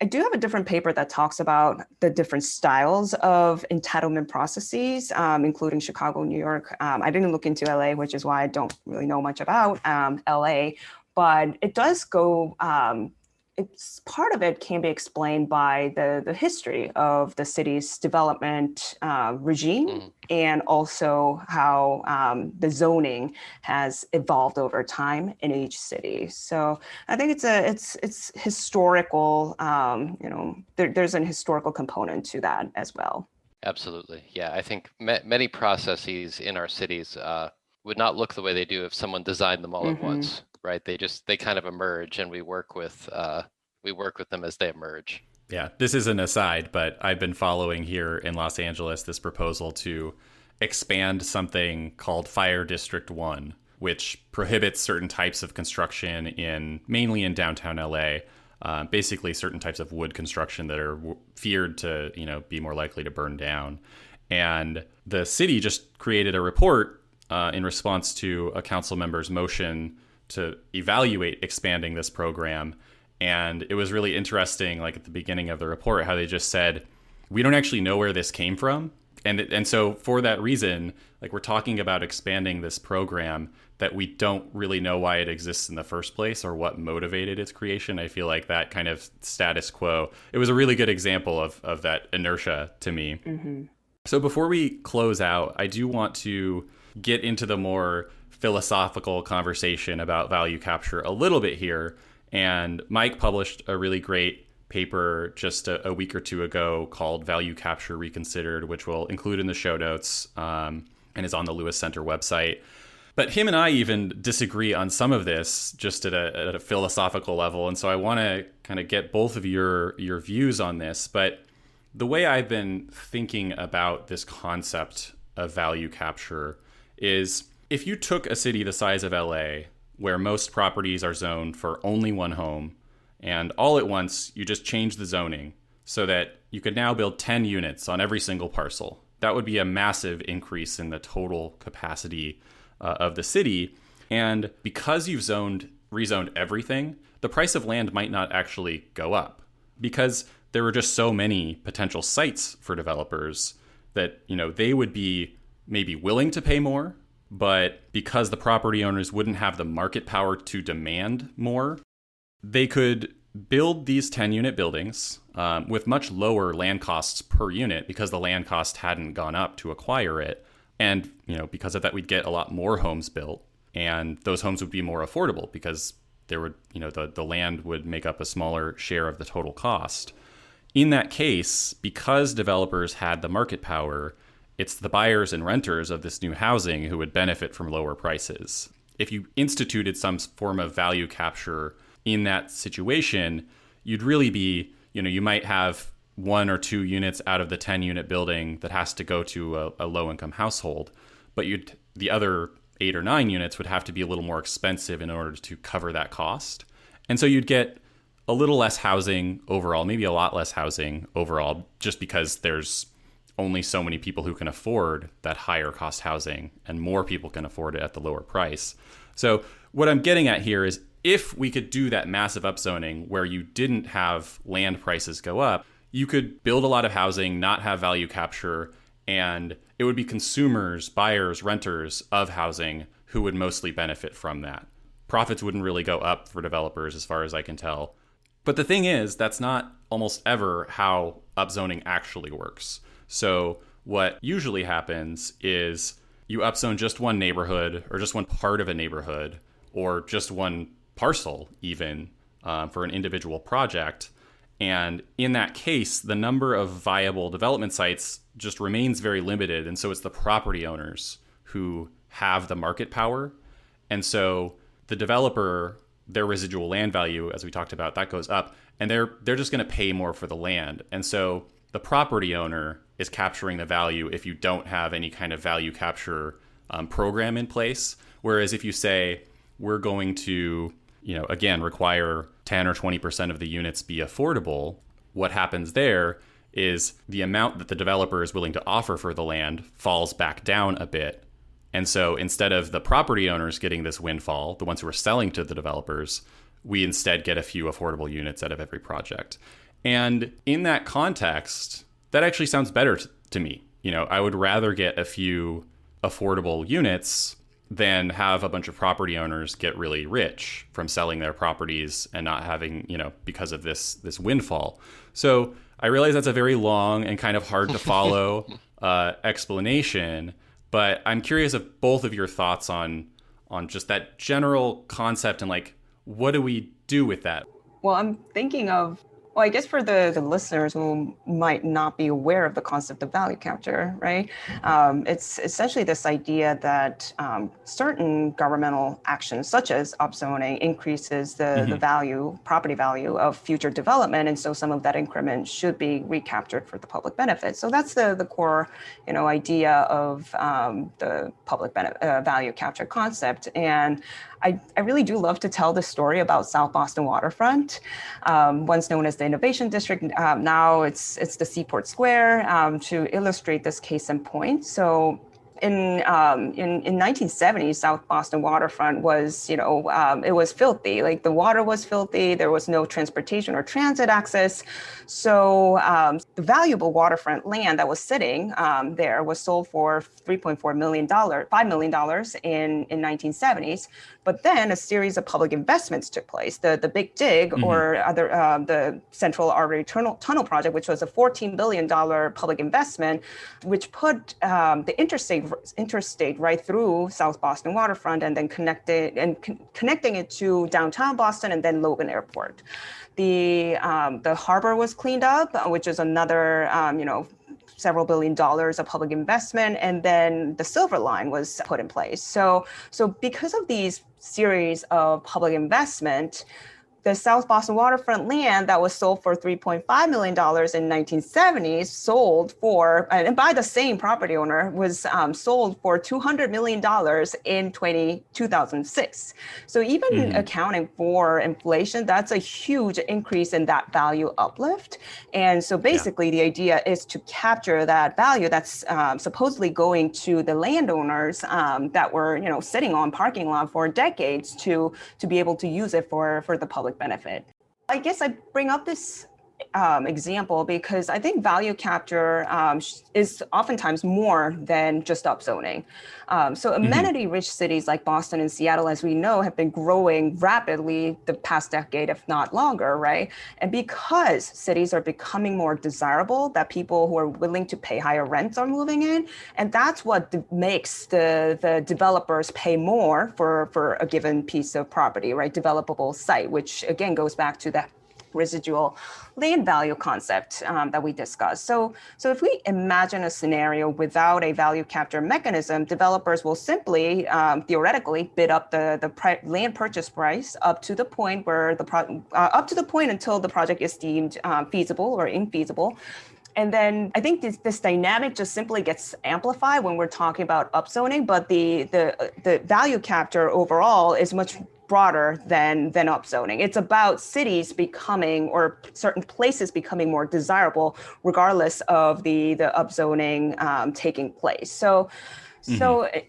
do have a different paper that talks about the different styles of entitlement processes, including Chicago, New York. I didn't look into LA, which is why I don't really know much about LA, but it does go. It's part of it can be explained by the history of the city's development regime, and also how the zoning has evolved over time in each city. So I think it's historical. There's an historical component to that as well. Absolutely, yeah. I think many processes in our cities would not look the way they do if someone designed them all at once. Right? They kind of emerge, and we work with them as they emerge. Yeah, this is an aside, but I've been following here in Los Angeles this proposal to expand something called Fire District 1, which prohibits certain types of construction mainly in downtown LA. Basically certain types of wood construction that are feared to, be more likely to burn down. And the city just created a report in response to a council member's motion to evaluate expanding this program. And it was really interesting, like at the beginning of the report, how they just said, we don't actually know where this came from. And so for that reason, like we're talking about expanding this program that we don't really know why it exists in the first place or what motivated its creation. I feel like that kind of status quo, it was a really good example of that inertia to me. Mm-hmm. So before we close out, I do want to get into the more philosophical conversation about value capture a little bit here. And Mike published a really great paper just a week or two ago called Value Capture Reconsidered, which we'll include in the show notes and is on the Lewis Center website. But him and I even disagree on some of this just at a philosophical level. And so I want to kind of get both of your views on this. But the way I've been thinking about this concept of value capture is if you took a city the size of LA, where most properties are zoned for only one home, and all at once you just change the zoning so that you could now build 10 units on every single parcel, that would be a massive increase in the total capacity of the city. And because you've rezoned everything, the price of land might not actually go up because there were just so many potential sites for developers that, they would be maybe willing to pay more, but because the property owners wouldn't have the market power to demand more, they could build these 10-unit buildings with much lower land costs per unit because the land cost hadn't gone up to acquire it. And, because of that, we'd get a lot more homes built, and those homes would be more affordable because there would, the land would make up a smaller share of the total cost. In that case, because developers had the market power, it's the buyers and renters of this new housing who would benefit from lower prices. If you instituted some form of value capture in that situation, you'd really be, you might have 1 or 2 units out of the 10-unit building that has to go to a low-income household, but the other 8 or 9 units would have to be a little more expensive in order to cover that cost. And so you'd get a little less housing overall, maybe a lot less housing overall, just because there's only so many people who can afford that higher cost housing and more people can afford it at the lower price. So what I'm getting at here is if we could do that massive upzoning where you didn't have land prices go up, you could build a lot of housing, not have value capture, and it would be consumers, buyers, renters of housing who would mostly benefit from that. Profits wouldn't really go up for developers as far as I can tell. But the thing is, that's not almost ever how upzoning actually works. So what usually happens is you upzone just one neighborhood or just one part of a neighborhood or just one parcel even for an individual project. And in that case, the number of viable development sites just remains very limited. And so it's the property owners who have the market power. And so the developer, their residual land value, as we talked about, that goes up. And they're just going to pay more for the land. And so the property owner is capturing the value if you don't have any kind of value capture program in place. Whereas if you say, we're going to, again, require 10 or 20% of the units be affordable, what happens there is the amount that the developer is willing to offer for the land falls back down a bit. And so instead of the property owners getting this windfall, the ones who are selling to the developers, we instead get a few affordable units out of every project. And in that context, that actually sounds better to me. I would rather get a few affordable units than have a bunch of property owners get really rich from selling their properties and not having, because of this windfall. So I realize that's a very long and kind of hard to follow explanation, but I'm curious of both of your thoughts on just that general concept and what do we do with that? Well, I'm thinking of, I guess for the listeners who might not be aware of the concept of value capture, right? It's essentially this idea that certain governmental actions, such as upzoning, increases the value, property value of future development. And so some of that increment should be recaptured for the public benefit. So that's the core, idea of the public value capture concept. And I really do love to tell the story about South Boston waterfront, once known as the Innovation District. Now it's the Seaport Square, to illustrate this case in point. So In 1970s, South Boston waterfront was, it was filthy. Like the water was filthy. There was no transportation or transit access. So the valuable waterfront land that was sitting there was sold for $3.4 million, $5 million in 1970s. But then a series of public investments took place. The Big Dig, or the Central Artery Tunnel Project, which was a $14 billion public investment, which put the interstate right through South Boston waterfront and then connecting it to downtown Boston and then Logan Airport. The harbor was cleaned up, which is another several $billion of public investment, and then the Silver Line was put in place. So because of these series of public investment, the South Boston waterfront land that was sold for $3.5 million in 1970s sold for, and by the same property owner, was sold for $200 million in 2006. So even accounting for inflation, that's a huge increase in that value uplift. And so basically the idea is to capture that value that's supposedly going to the landowners that were, sitting on parking lot for decades to be able to use it for the public benefit. I guess I bring up this example because I think value capture is oftentimes more than just upzoning. So amenity-rich cities like Boston and Seattle, as we know, have been growing rapidly the past decade, if not longer, right? And because cities are becoming more desirable, that people who are willing to pay higher rents are moving in, and that's what makes the developers pay more for a given piece of property, right? Developable site, which again goes back to that residual land value concept that we discussed. So if we imagine a scenario without a value capture mechanism, developers will simply theoretically bid up the land purchase price up to the point where until the project is deemed feasible or infeasible. And then I think this dynamic just simply gets amplified when we're talking about upzoning, but the value capture overall is much broader than upzoning. It's about cities becoming, or certain places becoming, more desirable, regardless of the upzoning taking place. So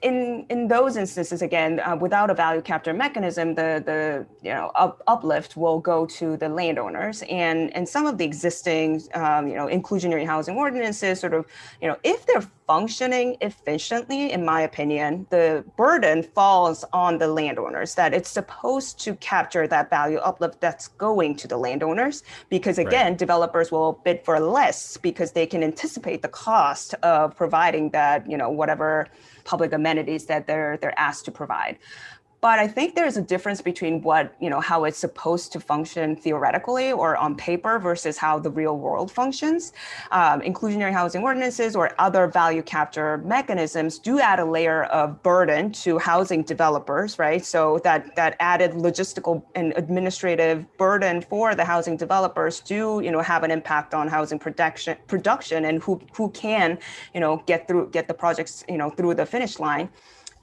in those instances, again, without a value capture mechanism, the uplift will go to the landowners, and some of the existing inclusionary housing ordinances if they're functioning efficiently, in my opinion, the burden falls on the landowners, that it's supposed to capture that value uplift that's going to the landowners, because again, developers will bid for less because they can anticipate the cost of providing that, whatever public amenities that they're asked to provide. But I think there's a difference between how it's supposed to function theoretically or on paper versus how the real world functions. Inclusionary housing ordinances or other value capture mechanisms do add a layer of burden to housing developers, right? So that added logistical and administrative burden for the housing developers do, have an impact on housing production and who can, get the projects, through the finish line.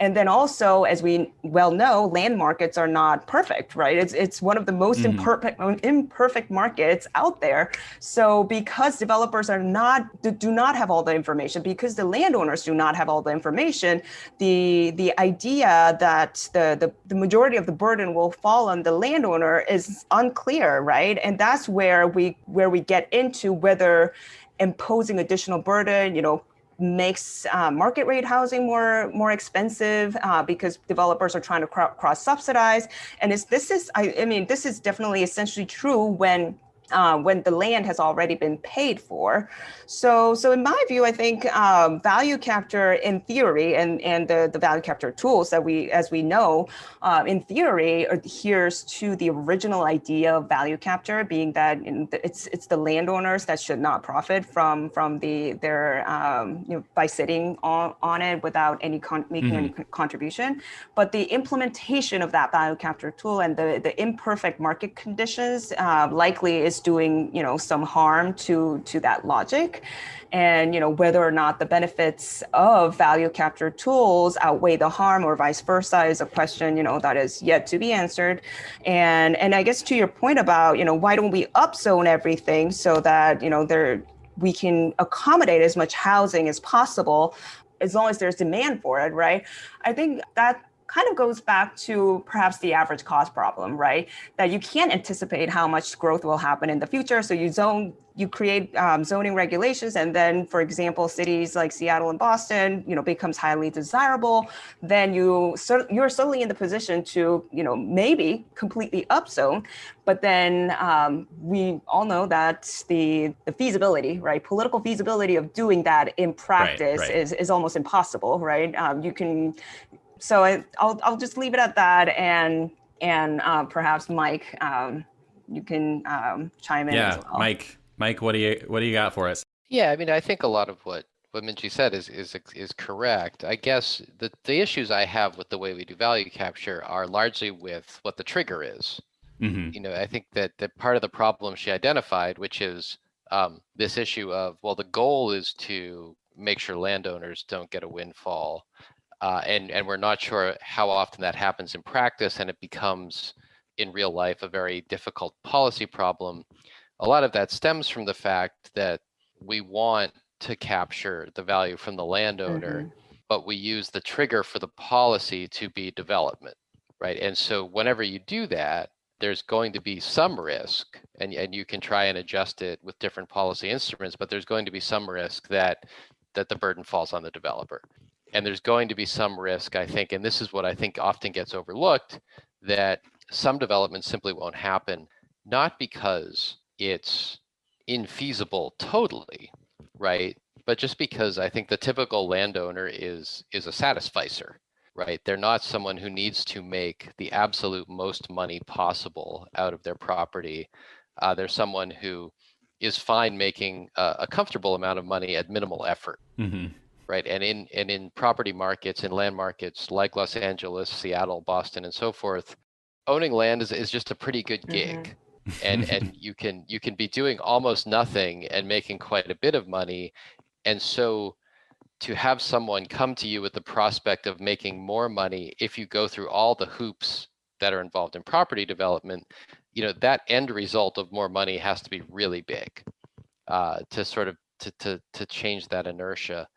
And then also, as we well know, land markets are not perfect, right? It's one of the most imperfect markets out there. So because developers do not have all the information, because the landowners do not have all the information, the idea that the majority of the burden will fall on the landowner is unclear, right? And that's where we get into whether imposing additional burden, makes market rate housing more expensive because developers are trying to cross subsidize. And this is definitely essentially true when the land has already been paid for. So in my view, I think value capture in theory and the value capture tools that as we know, in theory adheres to the original idea of value capture, being that it's the landowners that should not profit from their by sitting on it without making any contribution. But the implementation of that value capture tool and the imperfect market conditions likely is doing some harm to that logic. And whether or not the benefits of value capture tools outweigh the harm or vice versa is a question that is yet to be answered. And I guess to your point about why don't we upzone everything so that we can accommodate as much housing as possible. as long as there's demand for it, right? I think that kind of goes back to perhaps the average cost problem, right? That you can't anticipate how much growth will happen in the future. So you create zoning regulations, and then, for example, cities like Seattle and Boston, becomes highly desirable. Then you're suddenly in the position to, maybe completely upzone. But then we all know that the feasibility, right, political feasibility of doing that in practice is almost impossible, right? I'll just leave it at that, and perhaps Mike, you can chime in as well. Mike, what do you got for us? Yeah, I mean, I think a lot of what Minjee said is correct. I guess the issues I have with the way we do value capture are largely with what the trigger is. Mm-hmm. I think that part of the problem she identified, which is this issue of, well, the goal is to make sure landowners don't get a windfall. And we're not sure how often that happens in practice, and it becomes in real life a very difficult policy problem. A lot of that stems from the fact that we want to capture the value from the landowner, but we use the trigger for the policy to be development, right? And so whenever you do that, there's going to be some risk, and you can try and adjust it with different policy instruments, but there's going to be some risk that the burden falls on the developer. And there's going to be some risk, I think, and this is what I think often gets overlooked, that some development simply won't happen, not because it's infeasible totally, right? But just because I think the typical landowner is a satisficer, right? They're not someone who needs to make the absolute most money possible out of their property. They're someone who is fine making a comfortable amount of money at minimal effort. Mm-hmm. Right. And in property markets, in land markets like Los Angeles, Seattle, Boston, and so forth, owning land is just a pretty good gig. And you can be doing almost nothing and making quite a bit of money. And so to have someone come to you with the prospect of making more money if you go through all the hoops that are involved in property development, that end result of more money has to be really big to sort of to change that inertia.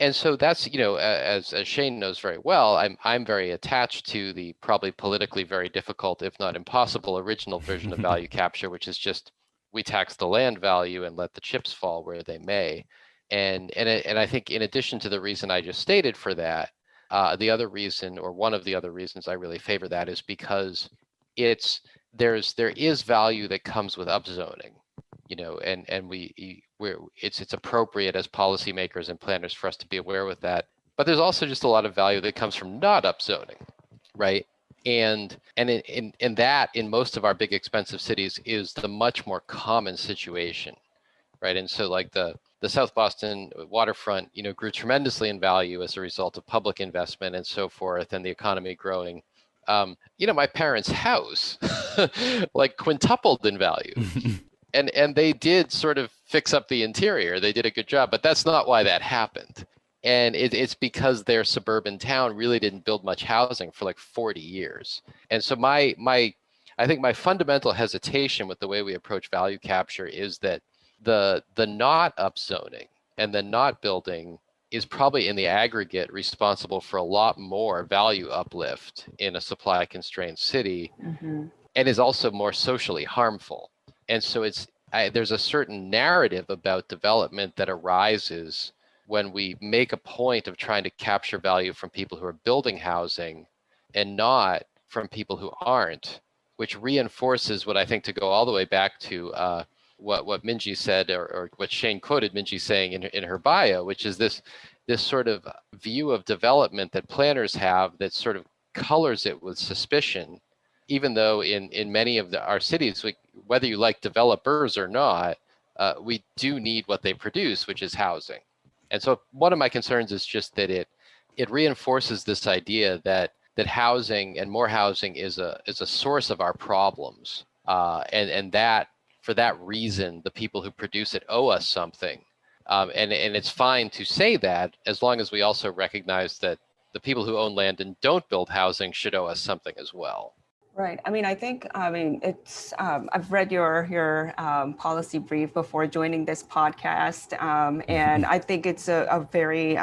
And so that's, as Shane knows very well, I'm very attached to the probably politically very difficult, if not impossible, original version of value capture, which is just we tax the land value and let the chips fall where they may. And I think in addition to the reason I just stated for that, the other reason, or one of the other reasons I really favor that, is because there is value that comes with upzoning. And it's appropriate as policymakers and planners for us to be aware with that. But there's also just a lot of value that comes from not upzoning, right? And in that, in most of our big expensive cities, is the much more common situation, right? And so like the South Boston waterfront, grew tremendously in value as a result of public investment and so forth, and the economy growing. My parents' house like quintupled in value. And they did sort of fix up the interior. They did a good job, but that's not why that happened. And it's because their suburban town really didn't build much housing for like 40 years. And so I think my fundamental hesitation with the way we approach value capture is that the not upzoning and the not building is probably in the aggregate responsible for a lot more value uplift in a supply constrained city, and is also more socially harmful. And so there's a certain narrative about development that arises when we make a point of trying to capture value from people who are building housing and not from people who aren't, which reinforces what I think, to go all the way back to what Minjee said, or what Shane quoted Minjee saying in her bio, which is this sort of view of development that planners have that sort of colors it with suspicion, even though in many of our cities, whether you like developers or not, we do need what they produce, which is housing. And so one of my concerns is just that it reinforces this idea that housing and more housing is a source of our problems, and that for that reason the people who produce it owe us something, and it's fine to say that, as long as we also recognize that the people who own land and don't build housing should owe us something as well. Right. I mean, it's. I've read your policy brief before joining this podcast, and I think it's a very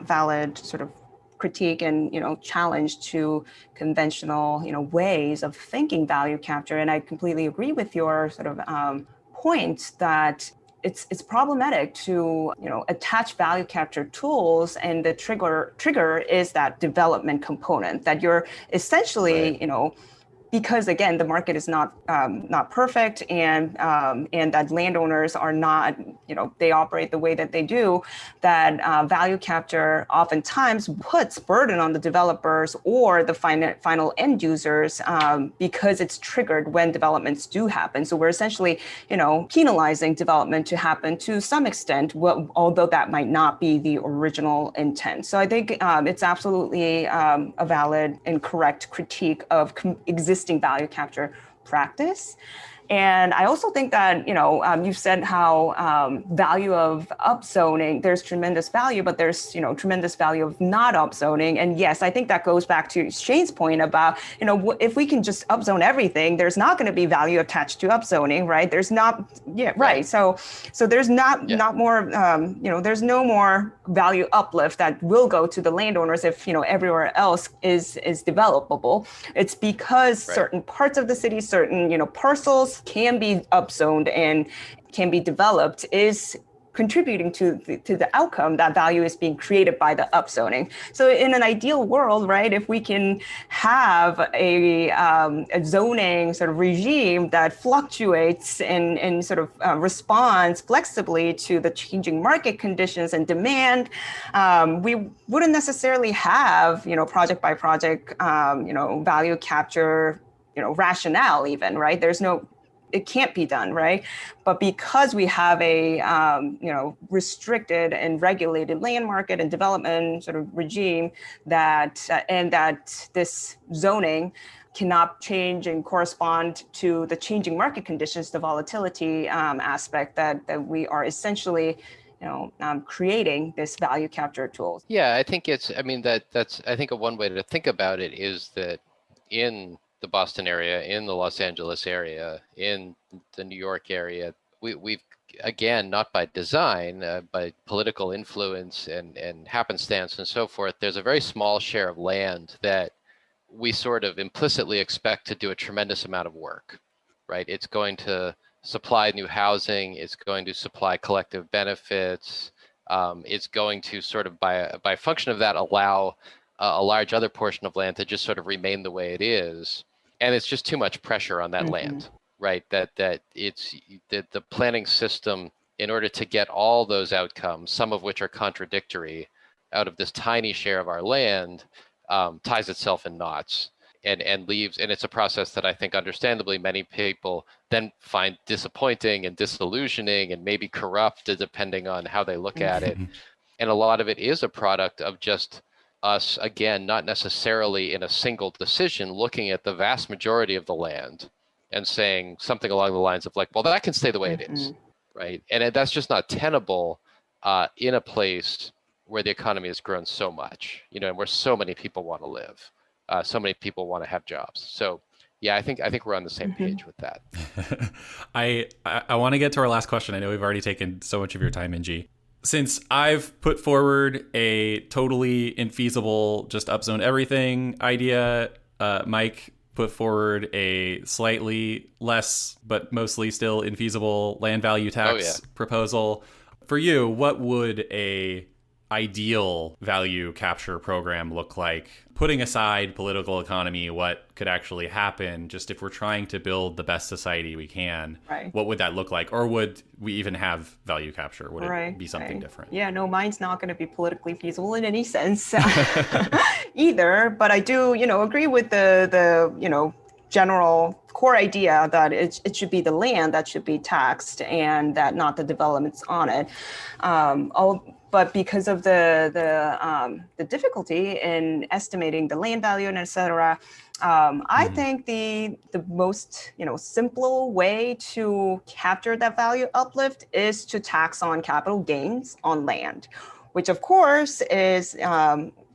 valid sort of critique and challenge to conventional ways of thinking value capture. And I completely agree with your sort of point that it's problematic to attach value capture tools, and the trigger is that development component that you're essentially Right. because again, the market is not perfect, and that landowners are not, they operate the way that they do. That value capture oftentimes puts burden on the developers or the final end users, because it's triggered when developments do happen. So we're essentially, penalizing development to happen to some extent, although that might not be the original intent. So I think it's absolutely a valid and correct critique of existing value capture practice. And I also think that, you've said how value of upzoning, there's tremendous value, but there's, tremendous value of not upzoning. And yes, I think that goes back to Shane's point about, if we can just upzone everything, there's not going to be value attached to upzoning, right? There's not, yeah, right. So there's not more, there's no more value uplift that will go to the landowners if, everywhere else is developable. It's because certain parts of the city, certain, parcels can be upzoned and can be developed is contributing to the outcome. That value is being created by the upzoning. So in an ideal world, right, if we can have a zoning sort of regime that fluctuates and sort of responds flexibly to the changing market conditions and demand, we wouldn't necessarily have, project by project, value capture, rationale even, right? It can't be done, right? But because we have a restricted and regulated land market and development sort of regime, and that this zoning cannot change and correspond to the changing market conditions, the volatility aspect, that we are essentially creating this value capture tool. Yeah, I think that's I think one way to think about it is that in the Boston area, in the Los Angeles area, in the New York area, we've again, not by design, by political influence and happenstance and so forth, there's a very small share of land that we sort of implicitly expect to do a tremendous amount of work, right? It's going to supply new housing, it's going to supply collective benefits, it's going to sort of by function of that allow a large other portion of land to just sort of remain the way it is, and it's just too much pressure on that land, right? That it's the planning system, in order to get all those outcomes, some of which are contradictory, out of this tiny share of our land, ties itself in knots and leaves. And it's a process that I think understandably many people then find disappointing and disillusioning and maybe corrupt, depending on how they look at it. And a lot of it is a product of just us, again, not necessarily in a single decision, looking at the vast majority of the land and saying something along the lines of like, well, that can stay the way it is, right? And that's just not tenable in a place where the economy has grown so much, and where so many people want to live, so many people want to have jobs. So yeah, I think we're on the same page with that. I want to get to our last question. I know we've already taken so much of your time, Minjee. Since I've put forward a totally infeasible, just upzone everything idea, Mike put forward a slightly less, but mostly still infeasible land value tax proposal. For you, what would a ideal value capture program look like? Putting aside political economy, what could actually happen, just if we're trying to build the best society we can, what would that look like? Or would we even have value capture? Would it be something different? Yeah, no, mine's not going to be politically feasible in any sense either. But I do, agree with the general core idea that it should be the land that should be taxed and that not the developments on it. But because of the difficulty in estimating the land value and et cetera, I think the most simple way to capture that value uplift is to tax on capital gains on land, which of course is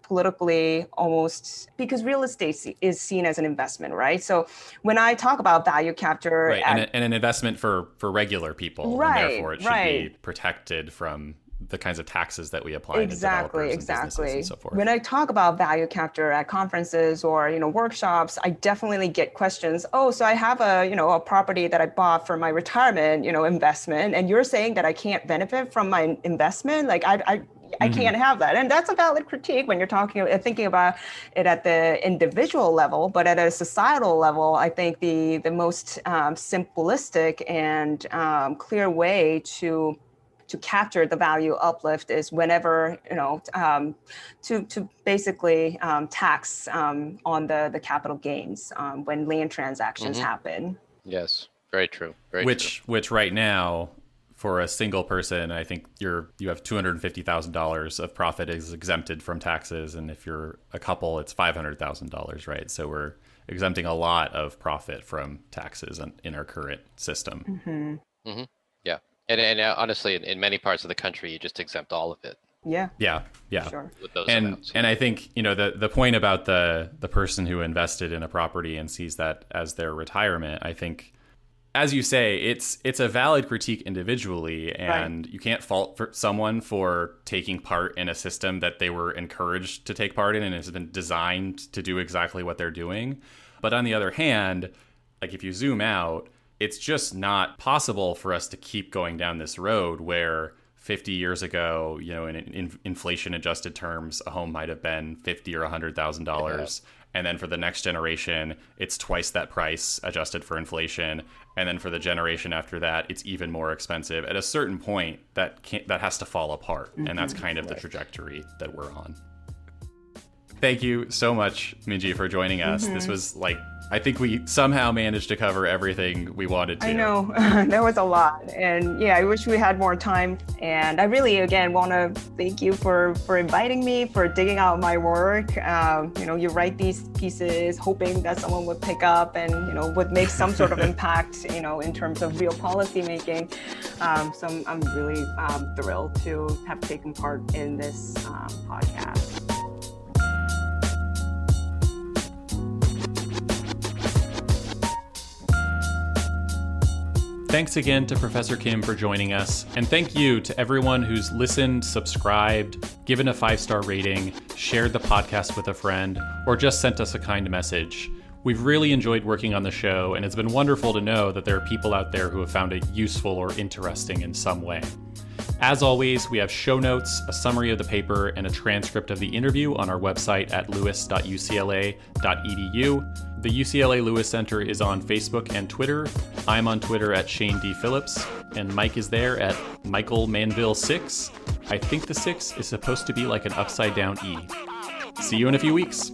politically almost, because real estate is seen as an investment, right? So when I talk about value capture, right, and an investment for regular people, right, and therefore it should be protected from the kinds of taxes that we apply to developers and businesses and so forth. When I talk about value capture at conferences or workshops, I definitely get questions. Oh, so I have a property that I bought for my retirement investment, and you're saying that I can't benefit from my investment? Like I can't have that. And that's a valid critique when you're thinking about it at the individual level, but at a societal level, I think the most simplistic and clear way to capture the value uplift is whenever, to basically tax on the capital gains when land transactions happen. Yes, very true. Which right now, for a single person, I think you have $250,000 of profit is exempted from taxes, and if you're a couple, it's $500,000, right? So we're exempting a lot of profit from taxes in our current system. Yeah, and honestly, in many parts of the country, you just exempt all of it. Yeah. Sure. With those and amounts, and I think the point about the person who invested in a property and sees that as their retirement, I think, as you say, it's a valid critique individually, and you can't fault someone for taking part in a system that they were encouraged to take part in and has been designed to do exactly what they're doing. But on the other hand, like if you zoom out, it's just not possible for us to keep going down this road where 50 years ago, in inflation adjusted terms, a home might have been $50,000 or $100,000. And then for the next generation, it's twice that price adjusted for inflation. And then for the generation after that, it's even more expensive. At a certain point, that has to fall apart. And that's kind of the trajectory that we're on. Thank you so much, Minjee, for joining us. This was I think we somehow managed to cover everything we wanted to. I know, that was a lot. And I wish we had more time. And I really, again, want to thank you for inviting me, for digging out my work. You write these pieces hoping that someone would pick up and, would make some sort of impact, in terms of real policy making. So I'm really thrilled to have taken part in this podcast. Thanks again to Professor Kim for joining us, and thank you to everyone who's listened, subscribed, given a 5-star rating, shared the podcast with a friend, or just sent us a kind message. We've really enjoyed working on the show, and it's been wonderful to know that there are people out there who have found it useful or interesting in some way. As always, we have show notes, a summary of the paper, and a transcript of the interview on our website at lewis.ucla.edu. The UCLA Lewis Center is on Facebook and Twitter. I'm on Twitter at Shane D. Phillips, and Mike is there at Michael Manville 6. I think the 6 is supposed to be like an upside down E. See you in a few weeks.